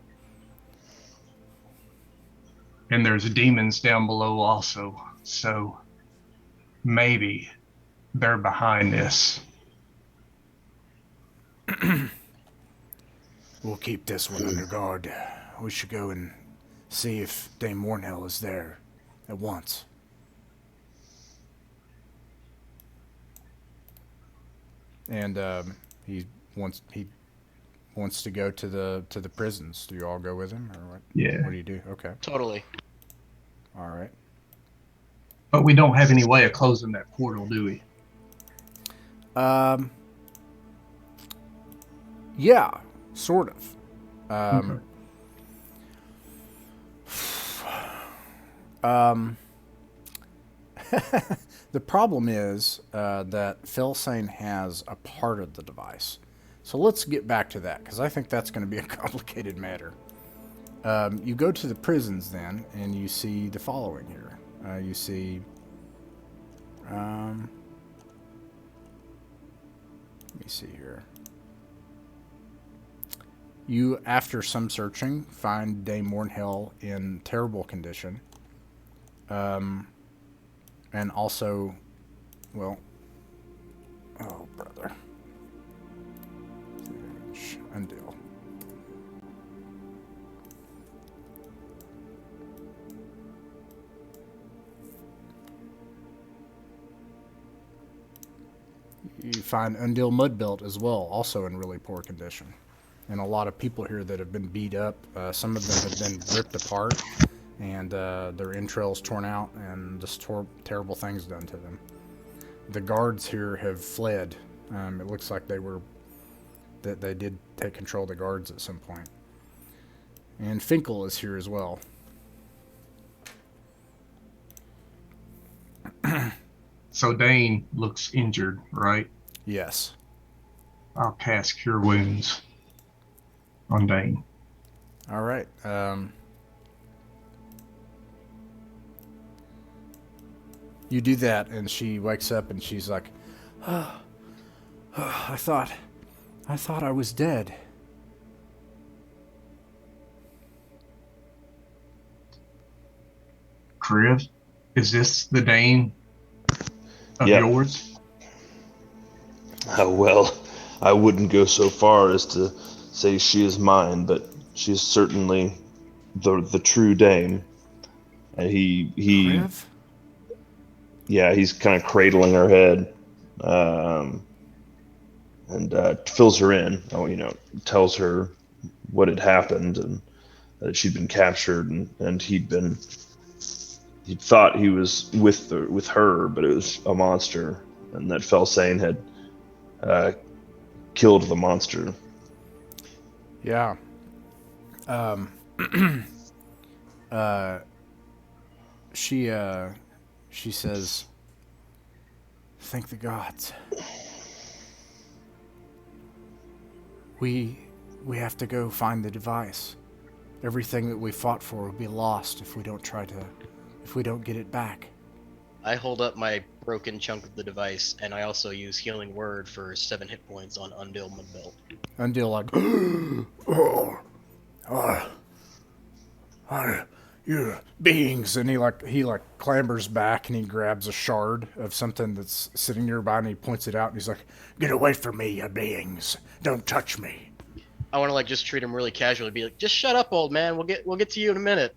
And there's demons down below also, so maybe they're behind this. We'll keep this one under guard. We should go and see if Dame Mournhell is there at once. And he wants to go to the prisons. Do you all go with him, or what? Yeah. What do you do? Okay. Totally. All right. But we don't have any way of closing that portal, do we? Yeah, sort of. Okay. The problem is that Fellcayn has a part of the device. So let's get back to that, because I think that's going to be a complicated matter. You go to the prisons then, and you see the following here. You see... let me see here. You, after some searching, find Dame Mournhell in terrible condition. And also, well, oh, brother. Undeal. You find Undeal Mudbelt as well, also in really poor condition. And a lot of people here that have been beat up. Some of them have been ripped apart, and their entrails torn out, and just terrible things done to them. The guards here have fled. It looks like they did take control of the guards at some point. And Finkel is here as well. So Dane looks injured, right? Yes. I'll cast Cure Wounds on Dane. All right. You do that, and she wakes up, and she's like, I thought I was dead. Kriv, is this the Dane of yours? Well, I wouldn't go so far as to say she is mine, but she's certainly the true dame. And Kriv? he's kind of cradling her head, um, and fills her in. Oh, tells her what had happened and that she'd been captured, and he thought he was with her, but it was a monster, and that Fellcayn had killed the monster. Yeah. Um, she says, thank the gods. We have to go find the device. Everything that we fought for will be lost if we don't get it back. I hold up my broken chunk of the device, and I also use Healing Word for 7 hit points on Undil Mudbelt. Undil you beings, and he clambers back and he grabs a shard of something that's sitting nearby and he points it out and he's like, get away from me, you beings. Don't touch me. I want to just treat him really casually, be like, just shut up, old man. We'll get to you in a minute.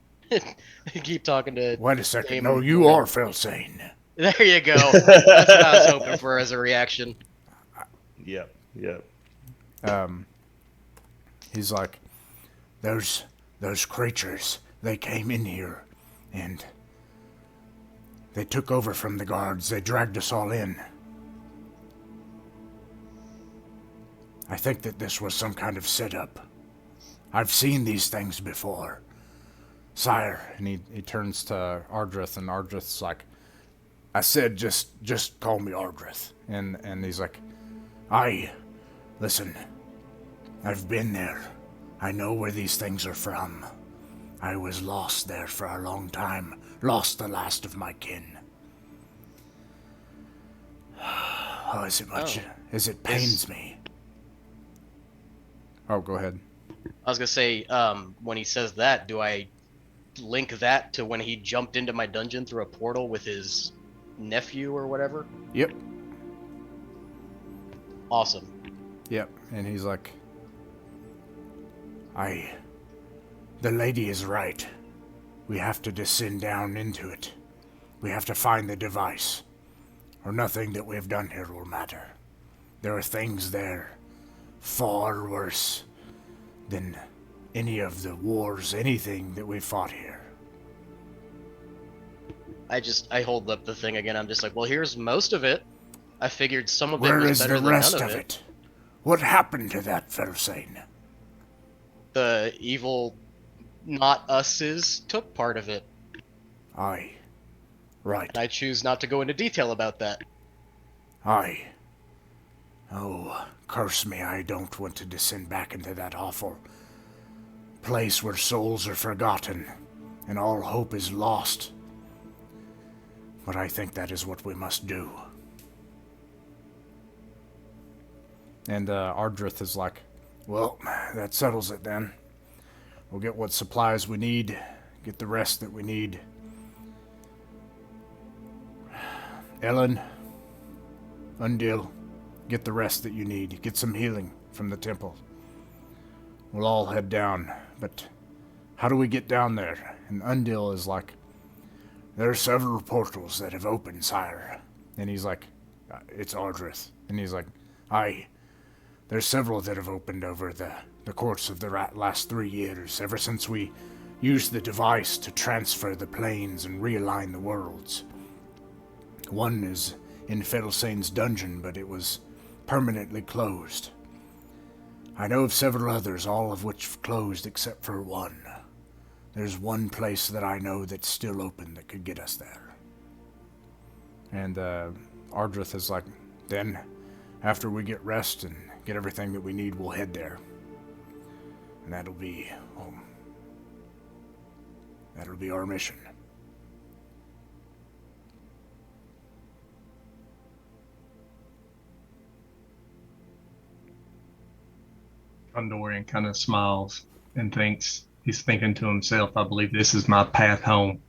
Keep talking to. Wait a second. No, you are Fellcayn. There you go. That's what I was hoping for as a reaction. Yep. He's like, those creatures, they came in here and they took over from the guards. They dragged us all in. I think that this was some kind of setup. I've seen these things before. Sire, and he turns to Ardrith, and Ardrith's like, I said just call me Ardrith. And he's like, listen, I've been there. I know where these things are from. I was lost there for a long time. Lost the last of my kin. Oh, is it much? As it pains me. Oh, go ahead. I was gonna say, when he says that, do I link that to when he jumped into my dungeon through a portal with his nephew or whatever? Yep. Awesome. Yep. And he's like, the lady is right. We have to descend down into it. We have to find the device, or nothing that we've done here will matter. There are things there far worse than any of the wars, anything that we fought here. I hold up the thing again. I'm just like, well, here's most of it. I figured some of it Where was is better the than rest none of of it? What happened to that Fellcayn? The evil not us's took part of it. Aye. Right. And I choose not to go into detail about that. Aye. Oh, curse me, I don't want to descend back into that awful place where souls are forgotten and all hope is lost. But I think that is what we must do. And Ardrith is like, well, that settles it then. We'll get what supplies we need, get the rest that we need. Ellen, Undil, get the rest that you need. Get some healing from the temple. We'll all head down, but how do we get down there? And Undil is like, there are several portals that have opened, sire. And he's like, it's Ardrith. And he's like, aye, there's several that have opened over the course of the last 3 years, ever since we used the device to transfer the planes and realign the worlds. One is in Fellcayn's dungeon, but it was permanently closed. I know of several others, all of which have closed except for one. There's one place that I know that's still open that could get us there. And Ardrith is like, then, after we get rest and get everything that we need, we'll head there. And that'll be our mission. Condorian kind of smiles and thinks, he's thinking to himself, I believe this is my path home.